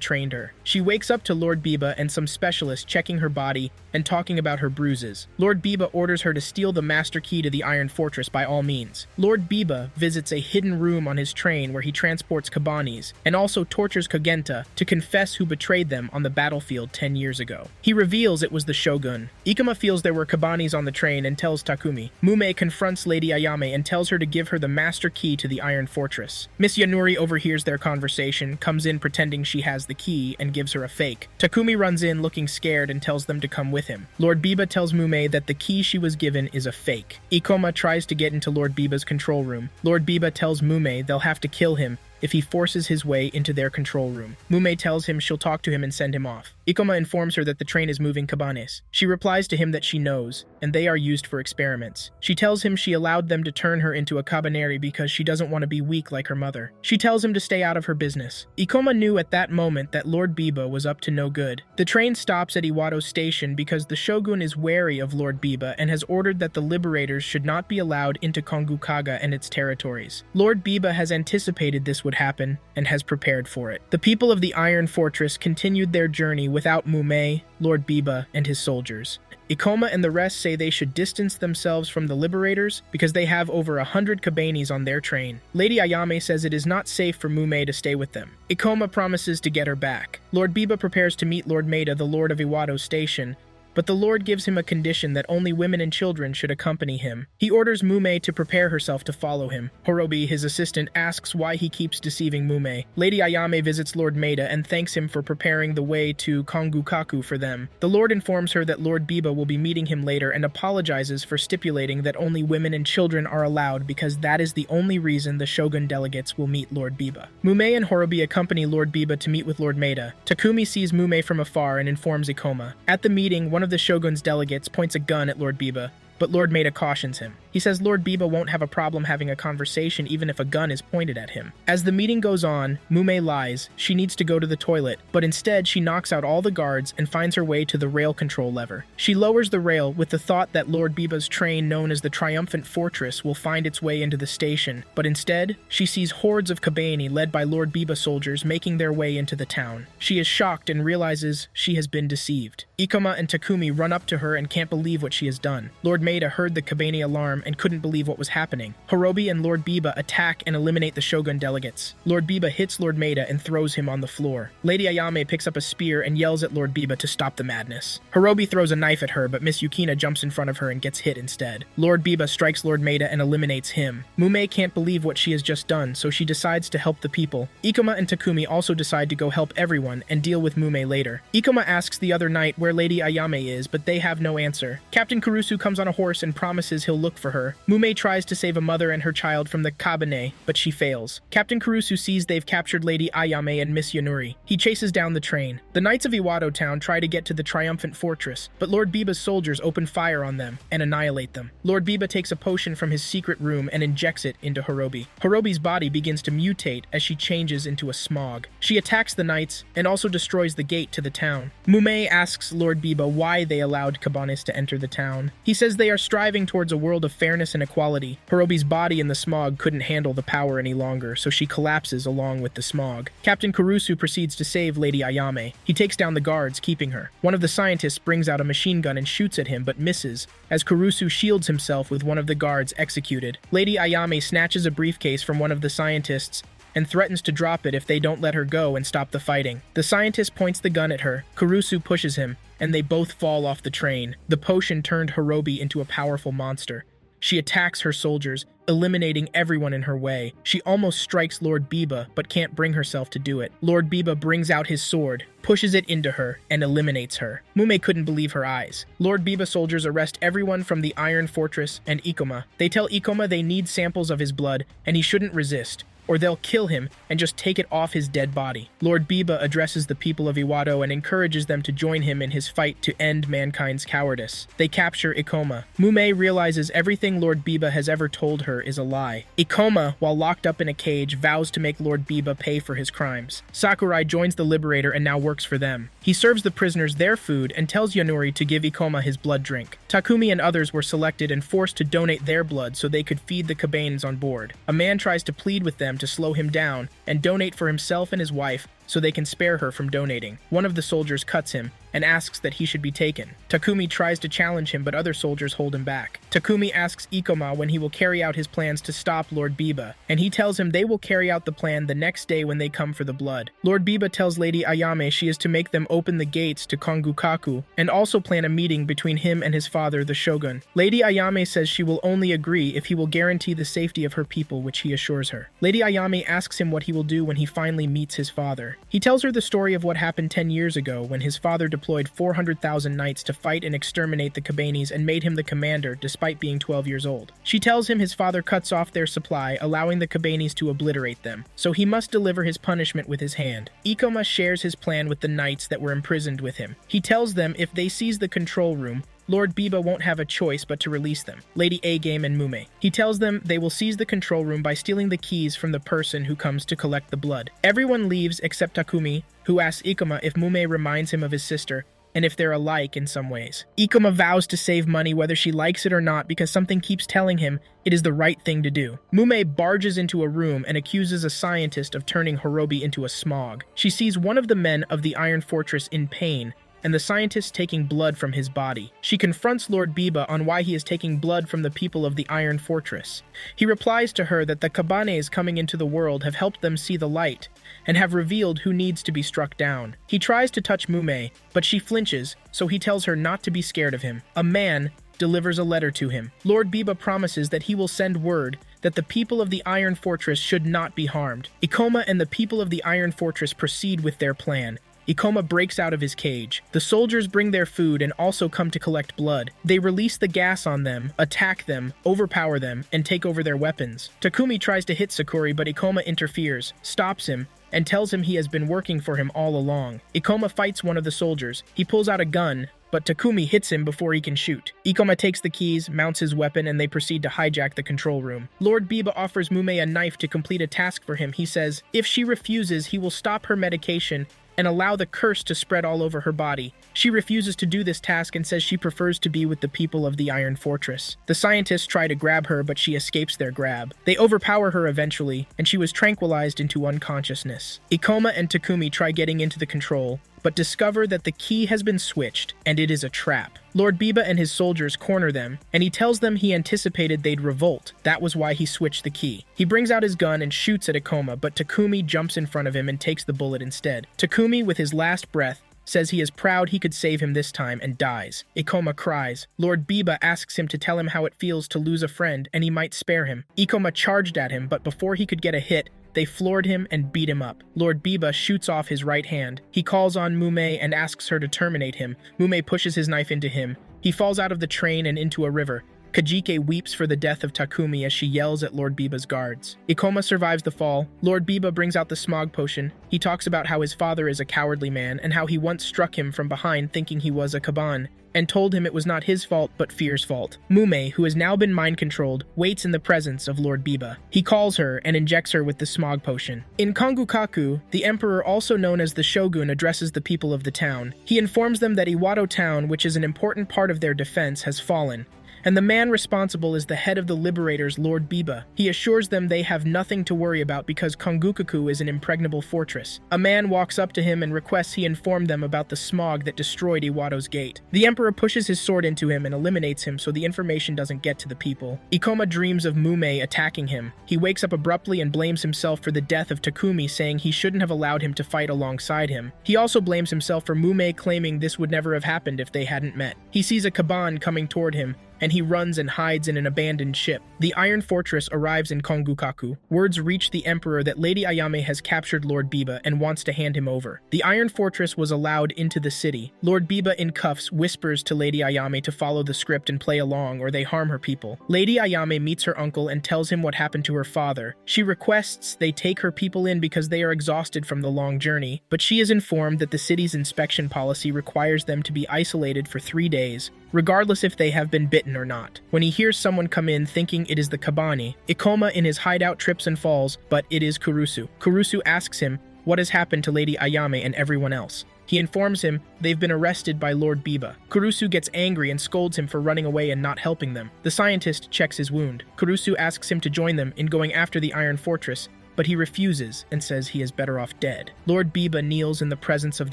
trained her. She wakes up to Lord Biba and some specialists checking her body and talking about her bruises. Lord Biba orders her to steal the master key to the Iron Fortress by all means. Lord Biba visits a hidden room on his train where he transports Cabanis, and also tortures Kogenta to confess who betrayed them on the battlefield 10 years ago. He reveals it was the Shogun. Ikuma feels there were Cabanis on the train and tells Takumi. Mume confronts Lady Ayame and tells her to give her the master key to the Iron Fortress. Miss Yanuri overhears their conversation, comes in pretending she has the key, and gives her a fake. Takumi runs in looking scared and tells them to come with him. Lord Biba tells Mume that the key she was given is a fake. Ikoma tries to get into Lord Biba's control room. Lord Biba tells Mume they'll have to kill him if he forces his way into their control room. Mume tells him she'll talk to him and send him off. Ikoma informs her that the train is moving Cabanes. She replies to him that she knows, and they are used for experiments. She tells him she allowed them to turn her into a Cabaneri because she doesn't want to be weak like her mother. She tells him to stay out of her business. Ikoma knew at that moment that Lord Biba was up to no good. The train stops at Iwado Station because the Shogun is wary of Lord Biba and has ordered that the liberators should not be allowed into Kongukaga and its territories. Lord Biba has anticipated this would happen and has prepared for it. The people of the Iron Fortress continued their journey without Mume, Lord Biba, and his soldiers. Ikoma and the rest say they should distance themselves from the liberators because they have over 100 Cabanis on their train. Lady Ayame says it is not safe for Mume to stay with them. Ikoma promises to get her back. Lord Biba prepares to meet Lord Maeda, the Lord of Iwado Station, but the Lord gives him a condition that only women and children should accompany him. He orders Mume to prepare herself to follow him. Horobi, his assistant, asks why he keeps deceiving Mume. Lady Ayame visits Lord Maeda and thanks him for preparing the way to Kongukaku for them. The Lord informs her that Lord Biba will be meeting him later and apologizes for stipulating that only women and children are allowed because that is the only reason the Shogun delegates will meet Lord Biba. Mume and Horobi accompany Lord Biba to meet with Lord Maeda. Takumi sees Mume from afar and informs Ikoma. At the meeting, one of the Shogun's delegates points a gun at Lord Biba, but Lord Maeda cautions him. He says Lord Biba won't have a problem having a conversation even if a gun is pointed at him. As the meeting goes on, Mume lies. She needs to go to the toilet, but instead she knocks out all the guards and finds her way to the rail control lever. She lowers the rail with the thought that Lord Biba's train known as the Triumphant Fortress will find its way into the station, but instead, she sees hordes of Kabani led by Lord Biba soldiers making their way into the town. She is shocked and realizes she has been deceived. Ikoma and Takumi run up to her and can't believe what she has done. Lord Maeda heard the Kabani alarm and couldn't believe what was happening. Horobi and Lord Biba attack and eliminate the Shogun delegates. Lord Biba hits Lord Maeda and throws him on the floor. Lady Ayame picks up a spear and yells at Lord Biba to stop the madness. Horobi throws a knife at her, but Miss Yukina jumps in front of her and gets hit instead. Lord Biba strikes Lord Maeda and eliminates him. Mume can't believe what she has just done, so she decides to help the people. Ikoma and Takumi also decide to go help everyone and deal with Mume later. Ikoma asks the other knight where Lady Ayame is, but they have no answer. Captain Kurusu comes on a horse and promises he'll look for her. Mume tries to save a mother and her child from the Kabane, but she fails. Captain Kurusu sees they've captured Lady Ayame and Miss Yanuri. He chases down the train. The knights of Iwado Town try to get to the Triumphant Fortress, but Lord Biba's soldiers open fire on them and annihilate them. Lord Biba takes a potion from his secret room and injects it into Horobi. Horobi's body begins to mutate as she changes into a smog. She attacks the knights and also destroys the gate to the town. Mume asks Lord Biba why they allowed Cabanis to enter the town. He says they are striving towards a world of fairness and equality. Horobi's body in the smog couldn't handle the power any longer, so she collapses along with the smog. Captain Kurusu proceeds to save Lady Ayame. He takes down the guards, keeping her. One of the scientists brings out a machine gun and shoots at him, but misses, as Kurusu shields himself with one of the guards executed. Lady Ayame snatches a briefcase from one of the scientists and threatens to drop it if they don't let her go and stop the fighting. The scientist points the gun at her. Kurusu pushes him, and they both fall off the train. The potion turned Horobi into a powerful monster. She attacks her soldiers, eliminating everyone in her way. She almost strikes Lord Biba, but can't bring herself to do it. Lord Biba brings out his sword, pushes it into her, and eliminates her. Mume couldn't believe her eyes. Lord Biba soldiers arrest everyone from the Iron Fortress and Ikoma. They tell Ikoma they need samples of his blood, and he shouldn't resist, or they'll kill him and just take it off his dead body. Lord Biba addresses the people of Iwado and encourages them to join him in his fight to end mankind's cowardice. They capture Ikoma. Mume realizes everything Lord Biba has ever told her is a lie. Ikoma, while locked up in a cage, vows to make Lord Biba pay for his crimes. Sakurai joins the Liberator and now works for them. He serves the prisoners their food and tells Yanuri to give Ikoma his blood drink. Takumi and others were selected and forced to donate their blood so they could feed the Kabanes on board. A man tries to plead with them to slow him down and donate for himself and his wife so they can spare her from donating. One of the soldiers cuts him and asks that he should be taken. Takumi tries to challenge him, but other soldiers hold him back. Takumi asks Ikoma when he will carry out his plans to stop Lord Biba, and he tells him they will carry out the plan the next day when they come for the blood. Lord Biba tells Lady Ayame she is to make them open the gates to Kongukaku, and also plan a meeting between him and his father, the shogun. Lady Ayame says she will only agree if he will guarantee the safety of her people, which he assures her. Lady Ayame asks him what he will do when he finally meets his father. He tells her the story of what happened 10 years ago when his father deployed 400,000 knights to fight and exterminate the Kabanes and made him the commander despite being 12 years old. She tells him his father cuts off their supply, allowing the Kabanes to obliterate them, so he must deliver his punishment with his hand. Ikoma shares his plan with the knights that were imprisoned with him. He tells them if they seize the control room, Lord Biba won't have a choice but to release them, Lady A-Game and Mume. He tells them they will seize the control room by stealing the keys from the person who comes to collect the blood. Everyone leaves except Takumi, who asks Ikoma if Mume reminds him of his sister, and if they're alike in some ways. Ikoma vows to save money whether she likes it or not because something keeps telling him it is the right thing to do. Mume barges into a room and accuses a scientist of turning Horobi into a smog. She sees one of the men of the Iron Fortress in pain, and the scientist taking blood from his body. She confronts Lord Biba on why he is taking blood from the people of the Iron Fortress. He replies to her that the Kabanes coming into the world have helped them see the light, and have revealed who needs to be struck down. He tries to touch Mume, but she flinches, so he tells her not to be scared of him. A man delivers a letter to him. Lord Biba promises that he will send word that the people of the Iron Fortress should not be harmed. Ikoma and the people of the Iron Fortress proceed with their plan. Ikoma breaks out of his cage. The soldiers bring their food and also come to collect blood. They release the gas on them, attack them, overpower them, and take over their weapons. Takumi tries to hit Sakuri, but Ikoma interferes, stops him, and tells him he has been working for him all along. Ikoma fights one of the soldiers. He pulls out a gun, but Takumi hits him before he can shoot. Ikoma takes the keys, mounts his weapon, and they proceed to hijack the control room. Lord Biba offers Mume a knife to complete a task for him. He says if she refuses, he will stop her medication and allow the curse to spread all over her body. She refuses to do this task and says she prefers to be with the people of the Iron Fortress. The scientists try to grab her, but she escapes their grab. They overpower her eventually, and she was tranquilized into unconsciousness. Ikoma and Takumi try getting into the control, but discover that the key has been switched, and it is a trap. Lord Biba and his soldiers corner them, and he tells them he anticipated they'd revolt. That was why he switched the key. He brings out his gun and shoots at Ikoma, but Takumi jumps in front of him and takes the bullet instead. Takumi, with his last breath, says he is proud he could save him this time and dies. Ikoma cries. Lord Biba asks him to tell him how it feels to lose a friend and he might spare him. Ikoma charged at him, but before he could get a hit, they floored him and beat him up. Lord Biba shoots off his right hand. He calls on Mume and asks her to terminate him. Mume pushes his knife into him. He falls out of the train and into a river. Kajike weeps for the death of Takumi as she yells at Lord Biba's guards. Ikoma survives the fall. Lord Biba brings out the smog potion. He talks about how his father is a cowardly man and how he once struck him from behind thinking he was a Kaban, and told him it was not his fault but Fear's fault. Mume, who has now been mind-controlled, waits in the presence of Lord Biba. He calls her and injects her with the smog potion. In Kongukaku, the emperor, also known as the shogun, addresses the people of the town. He informs them that Iwado town, which is an important part of their defense, has fallen, and the man responsible is the head of the liberators, Lord Biba. He assures them they have nothing to worry about because Kongukaku is an impregnable fortress. A man walks up to him and requests he inform them about the smog that destroyed Iwato's gate. The emperor pushes his sword into him and eliminates him so the information doesn't get to the people. Ikoma dreams of Mume attacking him. He wakes up abruptly and blames himself for the death of Takumi, saying he shouldn't have allowed him to fight alongside him. He also blames himself for Mume claiming this would never have happened if they hadn't met. He sees a Kaban coming toward him, and he runs and hides in an abandoned ship. The Iron Fortress arrives in Kongukaku. Words reach the Emperor that Lady Ayame has captured Lord Biba and wants to hand him over. The Iron Fortress was allowed into the city. Lord Biba in cuffs whispers to Lady Ayame to follow the script and play along or they harm her people. Lady Ayame meets her uncle and tells him what happened to her father. She requests they take her people in because they are exhausted from the long journey, but she is informed that the city's inspection policy requires them to be isolated for 3 days, regardless if they have been bitten or not. When he hears someone come in thinking it is the Kabani, Ikoma in his hideout trips and falls, but it is Kurusu. Kurusu asks him what has happened to Lady Ayame and everyone else. He informs him they've been arrested by Lord Biba. Kurusu gets angry and scolds him for running away and not helping them. The scientist checks his wound. Kurusu asks him to join them in going after the Iron Fortress, but he refuses and says he is better off dead. Lord Biba kneels in the presence of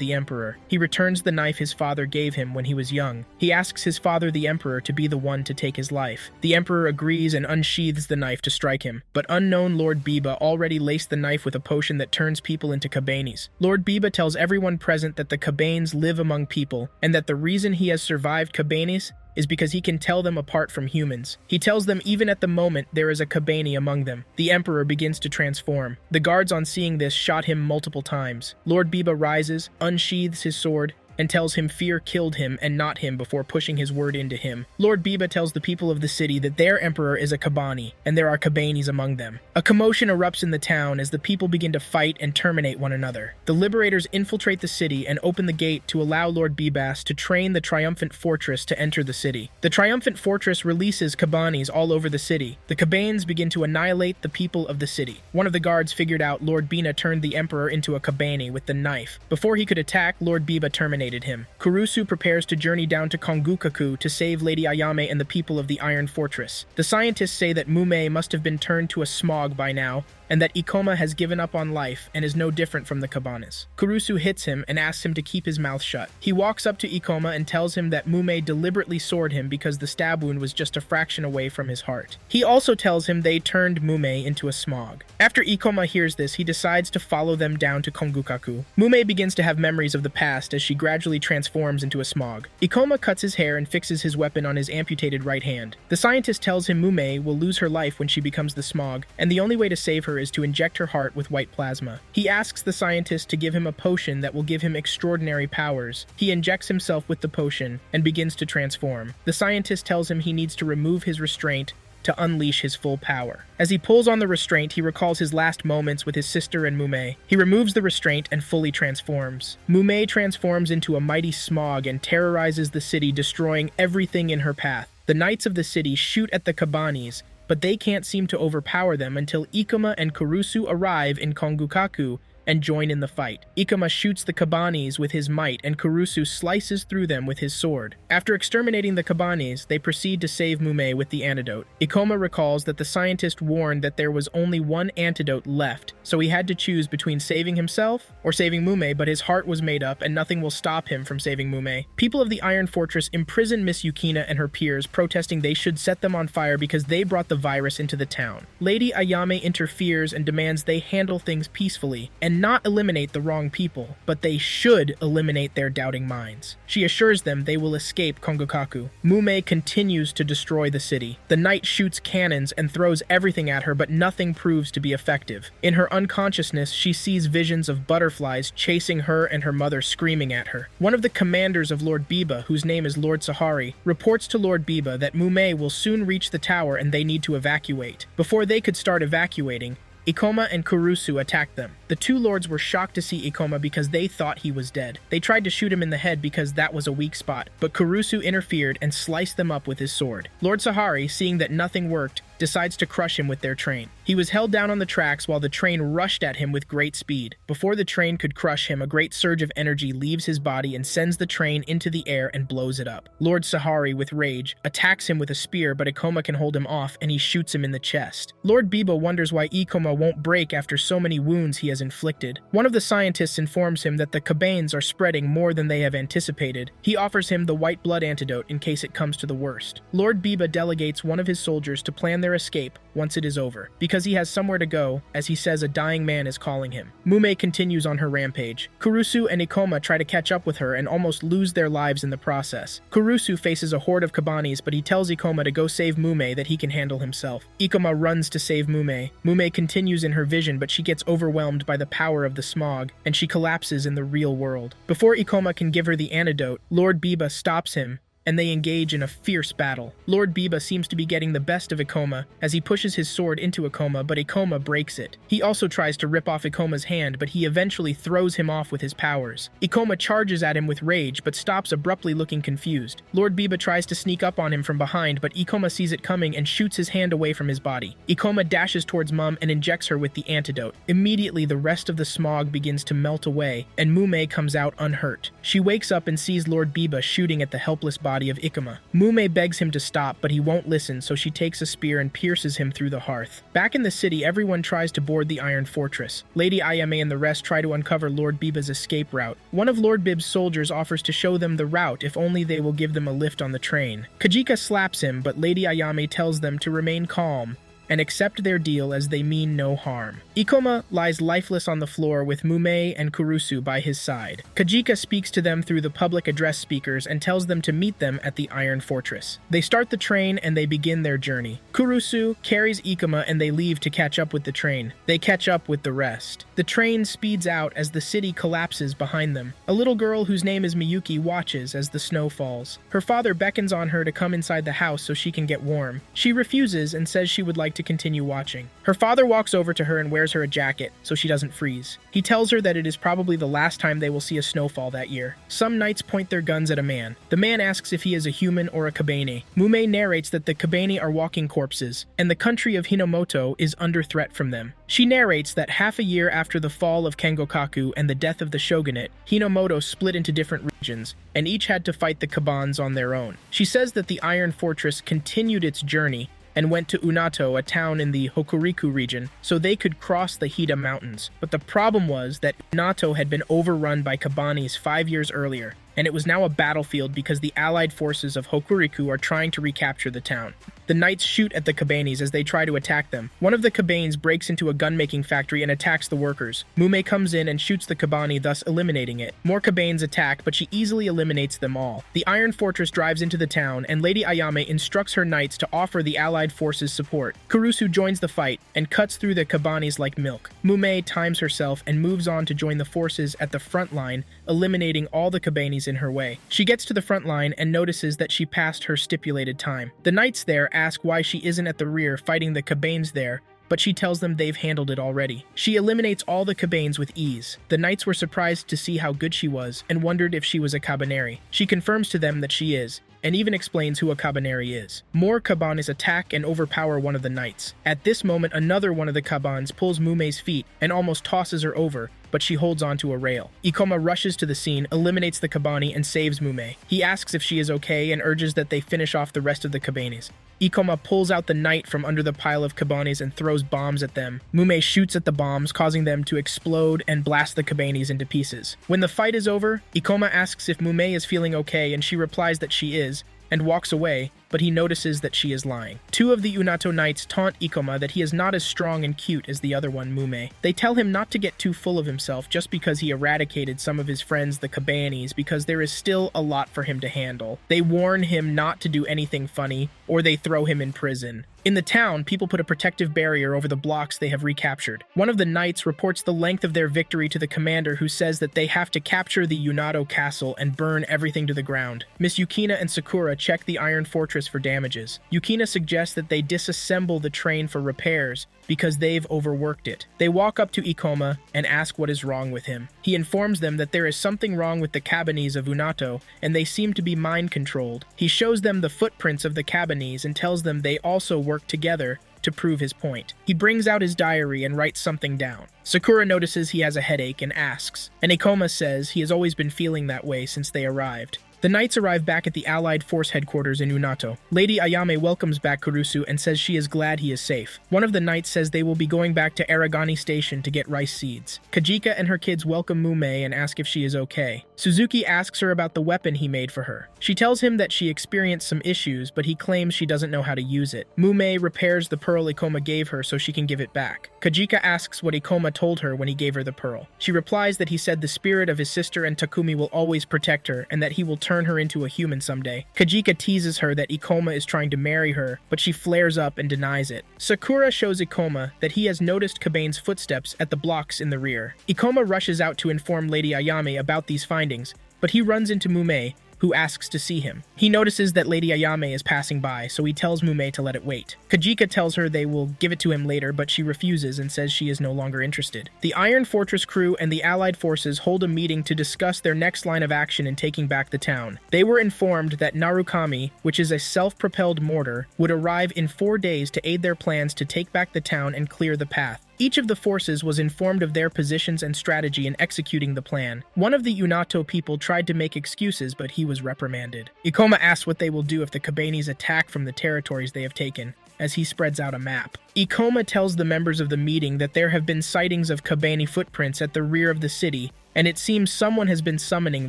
the Emperor. He returns the knife his father gave him when he was young. He asks his father, the Emperor, to be the one to take his life. The Emperor agrees and unsheathes the knife to strike him, but unknown Lord Biba already laced the knife with a potion that turns people into Kabanis. Lord Biba tells everyone present that the Kabanes live among people, and that the reason he has survived Kabanis is because he can tell them apart from humans. He tells them even at the moment there is a Kabani among them. The Emperor begins to transform. The guards on seeing this shot him multiple times. Lord Biba rises, unsheathes his sword, and tells him fear killed him and not him before pushing his word into him. Lord Biba tells the people of the city that their emperor is a Kabani, and there are Kabanis among them. A commotion erupts in the town as the people begin to fight and terminate one another. The liberators infiltrate the city and open the gate to allow Lord Bibas to train the triumphant fortress to enter the city. The triumphant fortress releases Kabanis all over the city. The Kabanes begin to annihilate the people of the city. One of the guards figured out Lord Bina turned the emperor into a Kabani with the knife. Before he could attack, Lord Biba terminated him. Kurusu prepares to journey down to Kongukaku to save Lady Ayame and the people of the Iron Fortress. The scientists say that Mume must have been turned to a smog by now, and that Ikoma has given up on life and is no different from the Kabanas. Kurusu hits him and asks him to keep his mouth shut. He walks up to Ikoma and tells him that Mume deliberately sored him because the stab wound was just a fraction away from his heart. He also tells him they turned Mume into a smog. After Ikoma hears this, he decides to follow them down to Kongukaku. Mume begins to have memories of the past as she gradually transforms into a smog. Ikoma cuts his hair and fixes his weapon on his amputated right hand. The scientist tells him Mume will lose her life when she becomes the smog, and the only way to save her is to inject her heart with white plasma. He asks the scientist to give him a potion that will give him extraordinary powers. He injects himself with the potion and begins to transform. The scientist tells him he needs to remove his restraint to unleash his full power. As he pulls on the restraint, he recalls his last moments with his sister and Mume. He removes the restraint and fully transforms. Mume transforms into a mighty smog and terrorizes the city, destroying everything in her path. The knights of the city shoot at the Kabanis, but they can't seem to overpower them until Ikoma and Kurusu arrive in Kongukaku and join in the fight. Ikoma shoots the Kabanis with his might and Kurusu slices through them with his sword. After exterminating the Kabanis, they proceed to save Mume with the antidote. Ikoma recalls that the scientist warned that there was only one antidote left, so he had to choose between saving himself or saving Mume, but his heart was made up and nothing will stop him from saving Mume. People of the Iron Fortress imprison Miss Yukina and her peers, protesting they should set them on fire because they brought the virus into the town. Lady Ayame interferes and demands they handle things peacefully and not eliminate the wrong people, but they should eliminate their doubting minds. She assures them they will escape Kongokaku. Mume continues to destroy the city. The knight shoots cannons and throws everything at her, but nothing proves to be effective. In her unconsciousness, she sees visions of butterflies chasing her and her mother, screaming at her. One of the commanders of Lord Biba, whose name is Lord Sahari, reports to Lord Biba that Mume will soon reach the tower and they need to evacuate. Before they could start evacuating, Ikoma and Kurusu attacked them. The two lords were shocked to see Ikoma because they thought he was dead. They tried to shoot him in the head because that was a weak spot, but Kurusu interfered and sliced them up with his sword. Lord Sahari, seeing that nothing worked, decides to crush him with their train. He was held down on the tracks while the train rushed at him with great speed. Before the train could crush him, a great surge of energy leaves his body and sends the train into the air and blows it up. Lord Sahari, with rage, attacks him with a spear, but Ikoma can hold him off and he shoots him in the chest. Lord Biba wonders why Ikoma won't break after so many wounds he has inflicted. One of the scientists informs him that the Kabanes are spreading more than they have anticipated. He offers him the white blood antidote in case it comes to the worst. Lord Biba delegates one of his soldiers to plan their escape once it is over, because he has somewhere to go, as he says a dying man is calling him. Mume continues on her rampage. Kurusu and Ikoma try to catch up with her and almost lose their lives in the process. Kurusu faces a horde of Kabanis, but he tells Ikoma to go save Mume, that he can handle himself. Ikoma runs to save Mume. Mume continues in her vision, but she gets overwhelmed by the power of the smog, and she collapses in the real world. Before Ikoma can give her the antidote, Lord Biba stops him, and they engage in a fierce battle. Lord Biba seems to be getting the best of Ikoma as he pushes his sword into Ikoma, but Ikoma breaks it. He also tries to rip off Ikoma's hand, but he eventually throws him off with his powers. Ikoma charges at him with rage, but stops abruptly, looking confused. Lord Biba tries to sneak up on him from behind, but Ikoma sees it coming and shoots his hand away from his body. Ikoma dashes towards Mum and injects her with the antidote. Immediately, the rest of the smog begins to melt away, and Mume comes out unhurt. She wakes up and sees Lord Biba shooting at the helpless body of Ikoma. Mume begs him to stop, but he won't listen, so she takes a spear and pierces him through the hearth. Back in the city, everyone tries to board the Iron Fortress. Lady Ayame and the rest try to uncover Lord Biba's escape route. One of Lord Bib's soldiers offers to show them the route if only they will give them a lift on the train. Kajika slaps him, but Lady Ayame tells them to remain calm and accept their deal as they mean no harm. Ikoma lies lifeless on the floor with Mume and Kurusu by his side. Kajika speaks to them through the public address speakers and tells them to meet them at the Iron Fortress. They start the train and they begin their journey. Kurusu carries Ikoma and they leave to catch up with the train. They catch up with the rest. The train speeds out as the city collapses behind them. A little girl whose name is Miyuki watches as the snow falls. Her father beckons on her to come inside the house so she can get warm. She refuses and says she would like to continue watching. Her father walks over to her and wears her a jacket so she doesn't freeze. He tells her that it is probably the last time they will see a snowfall that year. Some knights point their guns at a man. The man asks if he is a human or a Kabane. Mume narrates that the Kabane are walking corpses, and the country of Hinomoto is under threat from them. She narrates that half a year after the fall of Kengokaku and the death of the shogunate, Hinomoto split into different regions, and each had to fight the Kabans on their own. She says that the Iron Fortress continued its journey and went to Unato, a town in the Hokuriku region, so they could cross the Hida Mountains. But the problem was that Unato had been overrun by Kabanis 5 years earlier, and it was now a battlefield because the allied forces of Hokuriku are trying to recapture the town. The knights shoot at the Kabanis as they try to attack them. One of the Kabanes breaks into a gun-making factory and attacks the workers. Mume comes in and shoots the Kabani, thus eliminating it. More Kabanes attack, but she easily eliminates them all. The Iron Fortress drives into the town, and Lady Ayame instructs her knights to offer the allied forces support. Kurusu joins the fight and cuts through the Kabanis like milk. Mume times herself and moves on to join the forces at the front line, eliminating all the Kabanis in her way. She gets to the front line and notices that she passed her stipulated time. The knights there ask why she isn't at the rear fighting the Kabanes there, but she tells them they've handled it already. She eliminates all the Kabanes with ease. The knights were surprised to see how good she was and wondered if she was a Kabaneri. She confirms to them that she is, and even explains who a Kabaneri is. More Kabanes attack and overpower one of the knights. At this moment, another one of the Kabans pulls Mume's feet and almost tosses her over, but she holds onto a rail. Ikoma rushes to the scene, eliminates the Kabani, and saves Mume. He asks if she is okay and urges that they finish off the rest of the Kabanes. Ikoma pulls out the knight from under the pile of Kabanis and throws bombs at them. Mume shoots at the bombs, causing them to explode and blast the Kabanis into pieces. When the fight is over, Ikoma asks if Mume is feeling okay, and she replies that she is, and walks away, but he notices that she is lying. Two of the Unato knights taunt Ikoma that he is not as strong and cute as the other one, Mume. They tell him not to get too full of himself just because he eradicated some of his friends, the Kabanis, because there is still a lot for him to handle. They warn him not to do anything funny, or they throw him in prison. In the town, people put a protective barrier over the blocks they have recaptured. One of the knights reports the length of their victory to the commander, who says that they have to capture the Unato castle and burn everything to the ground. Miss Yukina and Sakura check the Iron Fortress for damages. Yukina suggests that they disassemble the train for repairs because they've overworked it. They walk up to Ikoma and ask what is wrong with him. He informs them that there is something wrong with the Kabanis of Unato, and they seem to be mind-controlled. He shows them the footprints of the Kabanis and tells them they also work together to prove his point. He brings out his diary and writes something down. Sakura notices he has a headache and asks, and Ikoma says he has always been feeling that way since they arrived. The knights arrive back at the Allied Force headquarters in Unato. Lady Ayame welcomes back Kurusu and says she is glad he is safe. One of the knights says they will be going back to Aragani Station to get rice seeds. Kajika and her kids welcome Mumei and ask if she is okay. Suzuki asks her about the weapon he made for her. She tells him that she experienced some issues, but he claims she doesn't know how to use it. Mumei repairs the pearl Ikoma gave her so she can give it back. Kajika asks what Ikoma told her when he gave her the pearl. She replies that he said the spirit of his sister and Takumi will always protect her and that he will turn her into a human someday. Kajika teases her that Ikoma is trying to marry her, but she flares up and denies it. Sakura shows Ikoma that he has noticed Kabane's footsteps at the blocks in the rear. Ikoma rushes out to inform Lady Ayame about these findings, but he runs into Mumei, who asks to see him. He notices that Lady Ayame is passing by, so he tells Mumei to let it wait. Kajika tells her they will give it to him later, but she refuses and says she is no longer interested. The Iron Fortress crew and the Allied forces hold a meeting to discuss their next line of action in taking back the town. They were informed that Narukami, which is a self-propelled mortar, would arrive in 4 days to aid their plans to take back the town and clear the path. Each of the forces was informed of their positions and strategy in executing the plan. One of the Unato people tried to make excuses, but he was reprimanded. Ikoma asks what they will do if the Kabanes attack from the territories they have taken, as he spreads out a map. Ikoma tells the members of the meeting that there have been sightings of Kabane footprints at the rear of the city, and it seems someone has been summoning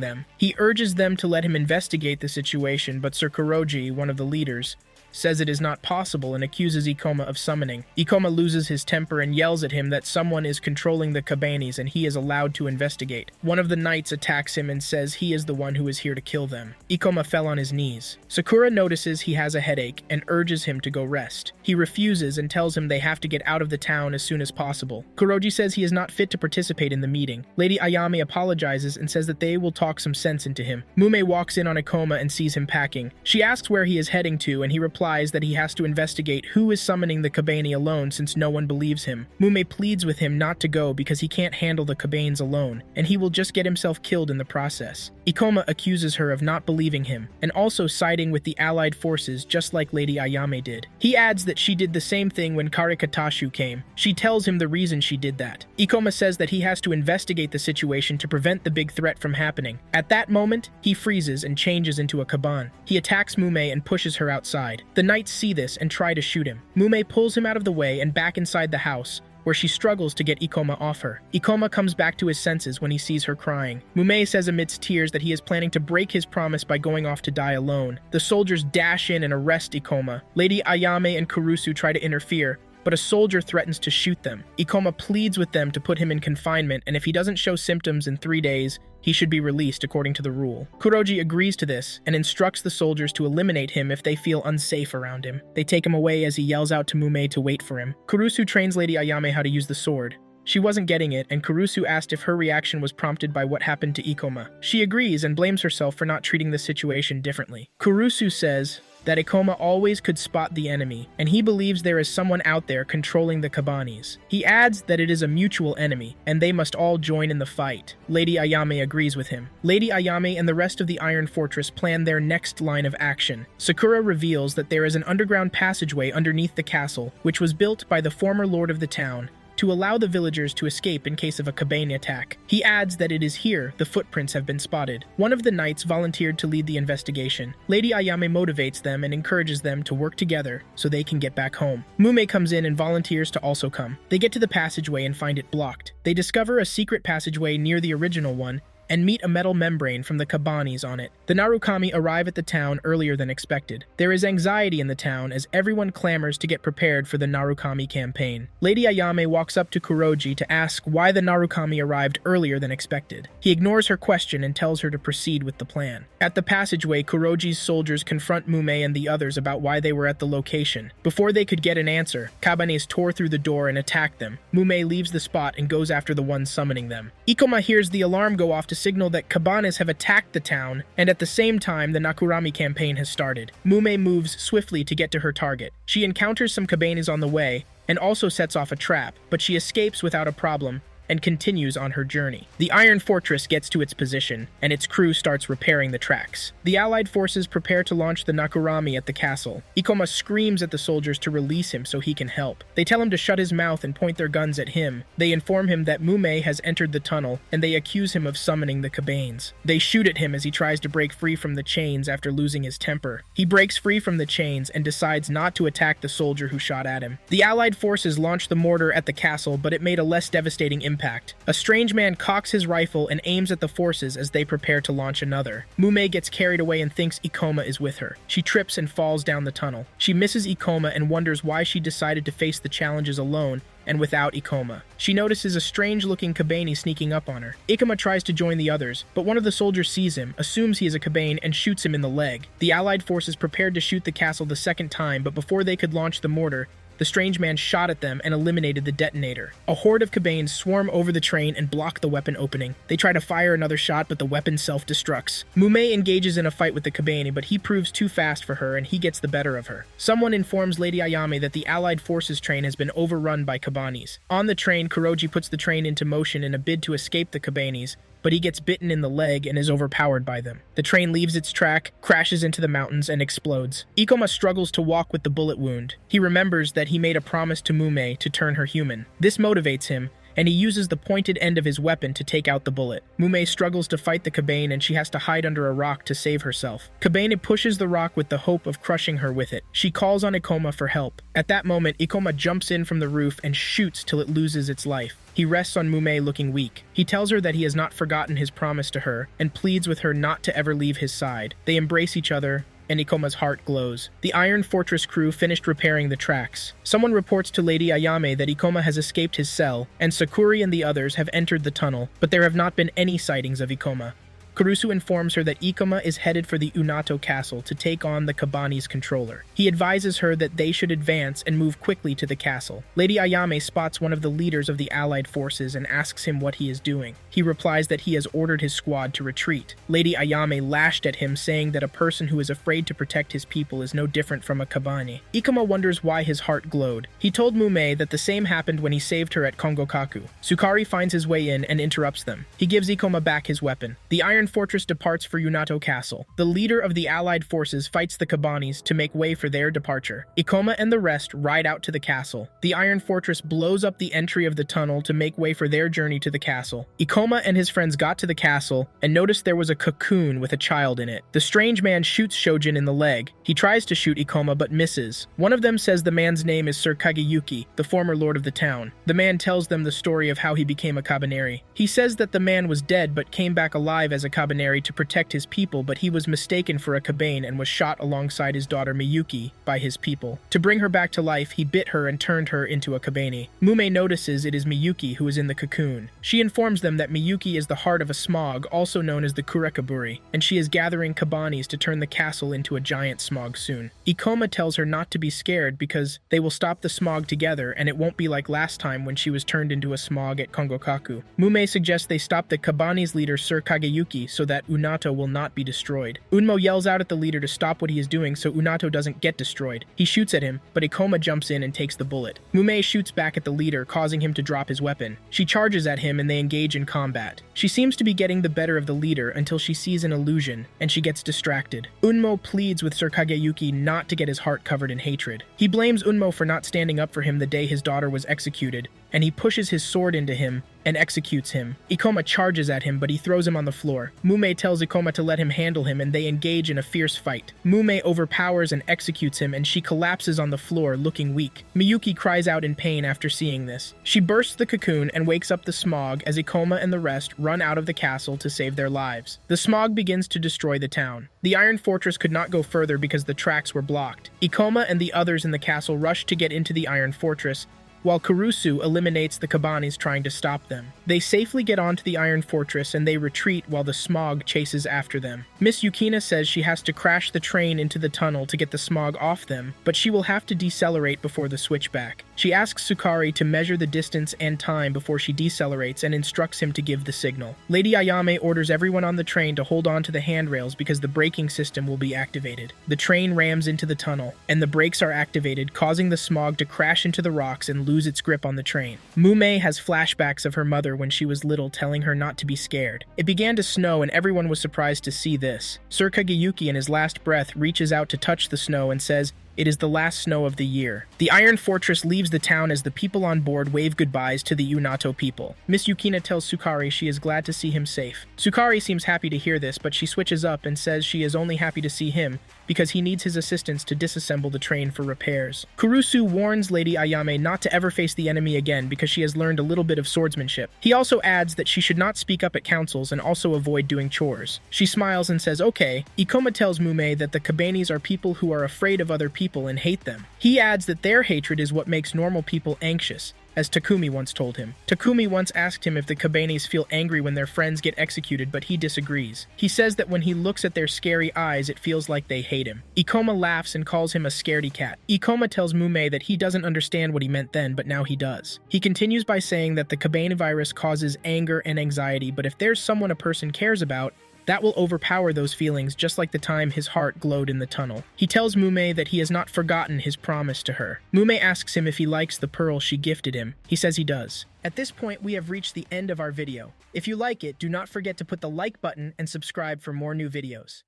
them. He urges them to let him investigate the situation, but Sir Kuroji, one of the leaders, says it is not possible and accuses Ikoma of summoning. Ikoma loses his temper and yells at him that someone is controlling the Kabanes and he is allowed to investigate. One of the knights attacks him and says he is the one who is here to kill them. Ikoma fell on his knees. Sakura notices he has a headache and urges him to go rest. He refuses and tells him they have to get out of the town as soon as possible. Kuroji says he is not fit to participate in the meeting. Lady Ayame apologizes and says that they will talk some sense into him. Mumei walks in on Ikoma and sees him packing. She asks where he is heading to and he replies that he has to investigate who is summoning the Kabane alone since no one believes him. Mumei pleads with him not to go because he can't handle the Kabanes alone, and he will just get himself killed in the process. Ikoma accuses her of not believing him, and also siding with the allied forces just like Lady Ayame did. He adds that she did the same thing when Karikatashu came. She tells him the reason she did that. Ikoma says that he has to investigate the situation to prevent the big threat from happening. At that moment, he freezes and changes into a Kaban. He attacks Mumei and pushes her outside. The knights see this and try to shoot him. Mumei pulls him out of the way and back inside the house, where she struggles to get Ikoma off her. Ikoma comes back to his senses when he sees her crying. Mumei says amidst tears that he is planning to break his promise by going off to die alone. The soldiers dash in and arrest Ikoma. Lady Ayame and Kurusu try to interfere, but a soldier threatens to shoot them. Ikoma pleads with them to put him in confinement, and if he doesn't show symptoms in 3 days, he should be released according to the rule. Kuroji agrees to this and instructs the soldiers to eliminate him if they feel unsafe around him. They take him away as he yells out to Mumei to wait for him. Kurusu trains Lady Ayame how to use the sword. She wasn't getting it, and Kurusu asked if her reaction was prompted by what happened to Ikoma. She agrees and blames herself for not treating the situation differently. Kurusu says that Ikoma always could spot the enemy, and he believes there is someone out there controlling the Kabanes. He adds that it is a mutual enemy, and they must all join in the fight. Lady Ayame agrees with him. Lady Ayame and the rest of the Iron Fortress plan their next line of action. Sakura reveals that there is an underground passageway underneath the castle, which was built by the former lord of the town, to allow the villagers to escape in case of a Kabane attack. He adds that it is here the footprints have been spotted. One of the knights volunteered to lead the investigation. Lady Ayame motivates them and encourages them to work together so they can get back home. Mumei comes in and volunteers to also come. They get to the passageway and find it blocked. They discover a secret passageway near the original one and meet a metal membrane from the Kabanes on it. The Narukami arrive at the town earlier than expected. There is anxiety in the town as everyone clamors to get prepared for the Narukami campaign. Lady Ayame walks up to Kuroji to ask why the Narukami arrived earlier than expected. He ignores her question and tells her to proceed with the plan. At the passageway, Kuroji's soldiers confront Mumei and the others about why they were at the location. Before they could get an answer, Kabanes tore through the door and attacked them. Mumei leaves the spot and goes after the one summoning them. Ikoma hears the alarm go off to signal that Kabanes have attacked the town, and at the same time the Nakurami campaign has started. Mumei moves swiftly to get to her target. She encounters some Kabanes on the way, and also sets off a trap, but she escapes without a problem, and continues on her journey. The Iron Fortress gets to its position, and its crew starts repairing the tracks. The Allied forces prepare to launch the Nakurami at the castle. Ikoma screams at the soldiers to release him so he can help. They tell him to shut his mouth and point their guns at him. They inform him that Mume has entered the tunnel, and they accuse him of summoning the Kabanes. They shoot at him as he tries to break free from the chains after losing his temper. He breaks free from the chains and decides not to attack the soldier who shot at him. The Allied forces launch the mortar at the castle, but it made a less devastating impact. A strange man cocks his rifle and aims at the forces as they prepare to launch another. Mume gets carried away and thinks Ikoma is with her. She trips and falls down the tunnel. She misses Ikoma and wonders why she decided to face the challenges alone and without Ikoma. She notices a strange-looking Kabane sneaking up on her. Ikoma tries to join the others, but one of the soldiers sees him, assumes he is a Kabane, and shoots him in the leg. The Allied forces prepared to shoot the castle the second time, but before they could launch the mortar, the strange man shot at them and eliminated the detonator. A horde of Kabanes swarm over the train and block the weapon opening. They try to fire another shot, but the weapon self-destructs. Mume engages in a fight with the Kabane, but he proves too fast for her and he gets the better of her. Someone informs Lady Ayame that the Allied forces train has been overrun by Kabanes. On the train, Kuroji puts the train into motion in a bid to escape the Kabanes, but he gets bitten in the leg and is overpowered by them. The train leaves its track, crashes into the mountains, and explodes. Ikoma struggles to walk with the bullet wound. He remembers that he made a promise to Mume to turn her human. This motivates him, and he uses the pointed end of his weapon to take out the bullet. Mume struggles to fight the Kabane and she has to hide under a rock to save herself. Kabane pushes the rock with the hope of crushing her with it. She calls on Ikoma for help. At that moment, Ikoma jumps in from the roof and shoots till it loses its life. He rests on Mume looking weak. He tells her that he has not forgotten his promise to her and pleads with her not to ever leave his side. They embrace each other, and Ikoma's heart glows. The Iron Fortress crew finished repairing the tracks. Someone reports to Lady Ayame that Ikoma has escaped his cell, and Sakuri and the others have entered the tunnel, but there have not been any sightings of Ikoma. Kurusu informs her that Ikoma is headed for the Unato castle to take on the Kabane's controller. He advises her that they should advance and move quickly to the castle. Lady Ayame spots one of the leaders of the Allied forces and asks him what he is doing. He replies that he has ordered his squad to retreat. Lady Ayame lashed at him, saying that a person who is afraid to protect his people is no different from a Kabane. Ikoma wonders why his heart glowed. He told Mume that the same happened when he saved her at Kongokaku. Sukari finds his way in and interrupts them. He gives Ikoma back his weapon. The Iron Fortress departs for Unato Castle. The leader of the Allied forces fights the Kabanes to make way for their departure. Ikoma and the rest ride out to the castle. The Iron Fortress blows up the entry of the tunnel to make way for their journey to the castle. Ikoma and his friends got to the castle and noticed there was a cocoon with a child in it. The strange man shoots Shojin in the leg. He tries to shoot Ikoma but misses. One of them says the man's name is Sir Kageyuki, the former lord of the town. The man tells them the story of how he became a Kabaneri. He says that the man was dead but came back alive as a Kabaneri to protect his people, but he was mistaken for a Kabane and was shot alongside his daughter Miyuki by his people. To bring her back to life, he bit her and turned her into a Kabane. Mume notices it is Miyuki who is in the cocoon. She informs them that Miyuki is the heart of a smog, also known as the Kurekaburi, and she is gathering Kabanes to turn the castle into a giant smog soon. Ikoma tells her not to be scared because they will stop the smog together and it won't be like last time when she was turned into a smog at Kongokaku. Mume suggests they stop the Kabane's leader Sir Kageyuki so that Unato will not be destroyed. Unmo yells out at the leader to stop what he is doing so Unato doesn't get destroyed. He shoots at him, but Ikoma jumps in and takes the bullet. Mume shoots back at the leader, causing him to drop his weapon. She charges at him and they engage in combat. She seems to be getting the better of the leader until she sees an illusion, and she gets distracted. Unmo pleads with Sir Kageyuki not to get his heart covered in hatred. He blames Unmo for not standing up for him the day his daughter was executed, and he pushes his sword into him and executes him. Ikoma charges at him, but he throws him on the floor. Mume tells Ikoma to let him handle him, and they engage in a fierce fight. Mume overpowers and executes him, and she collapses on the floor, looking weak. Miyuki cries out in pain after seeing this. She bursts the cocoon and wakes up the smog as Ikoma and the rest run out of the castle to save their lives. The smog begins to destroy the town. The Iron Fortress could not go further because the tracks were blocked. Ikoma and the others in the castle rush to get into the Iron Fortress, while Kurusu eliminates the Kabanes trying to stop them. They safely get onto the Iron Fortress and they retreat while the smog chases after them. Miss Yukina says she has to crash the train into the tunnel to get the smog off them, but she will have to decelerate before the switchback. She asks Sukari to measure the distance and time before she decelerates and instructs him to give the signal. Lady Ayame orders everyone on the train to hold on to the handrails because the braking system will be activated. The train rams into the tunnel, and the brakes are activated, causing the smog to crash into the rocks and lose its grip on the train. Mume has flashbacks of her mother when she was little telling her not to be scared. It began to snow and everyone was surprised to see this. Sir Kageyuki in his last breath reaches out to touch the snow and says, "It is the last snow of the year." The Iron Fortress leaves the town as the people on board wave goodbyes to the Unato people. Miss Yukina tells Sukari she is glad to see him safe. Sukari seems happy to hear this, but she switches up and says she is only happy to see him because he needs his assistance to disassemble the train for repairs. Kurusu warns Lady Ayame not to ever face the enemy again because she has learned a little bit of swordsmanship. He also adds that she should not speak up at councils and also avoid doing chores. She smiles and says, "Okay." Ikoma tells Mume that the Kabanis are people who are afraid of other people and hate them. He adds that their hatred is what makes normal people anxious, as Takumi once told him. Takumi once asked him if the Kabanis feel angry when their friends get executed, but he disagrees. He says that when he looks at their scary eyes, it feels like they hate him. Ikoma laughs and calls him a scaredy cat. Ikoma tells Mume that he doesn't understand what he meant then, but now he does. He continues by saying that the Kabani virus causes anger and anxiety, but if there's someone a person cares about, that will overpower those feelings, just like the time his heart glowed in the tunnel. He tells Mume that he has not forgotten his promise to her. Mume asks him if he likes the pearl she gifted him. He says he does. At this point, we have reached the end of our video. If you like it, do not forget to put the like button and subscribe for more new videos.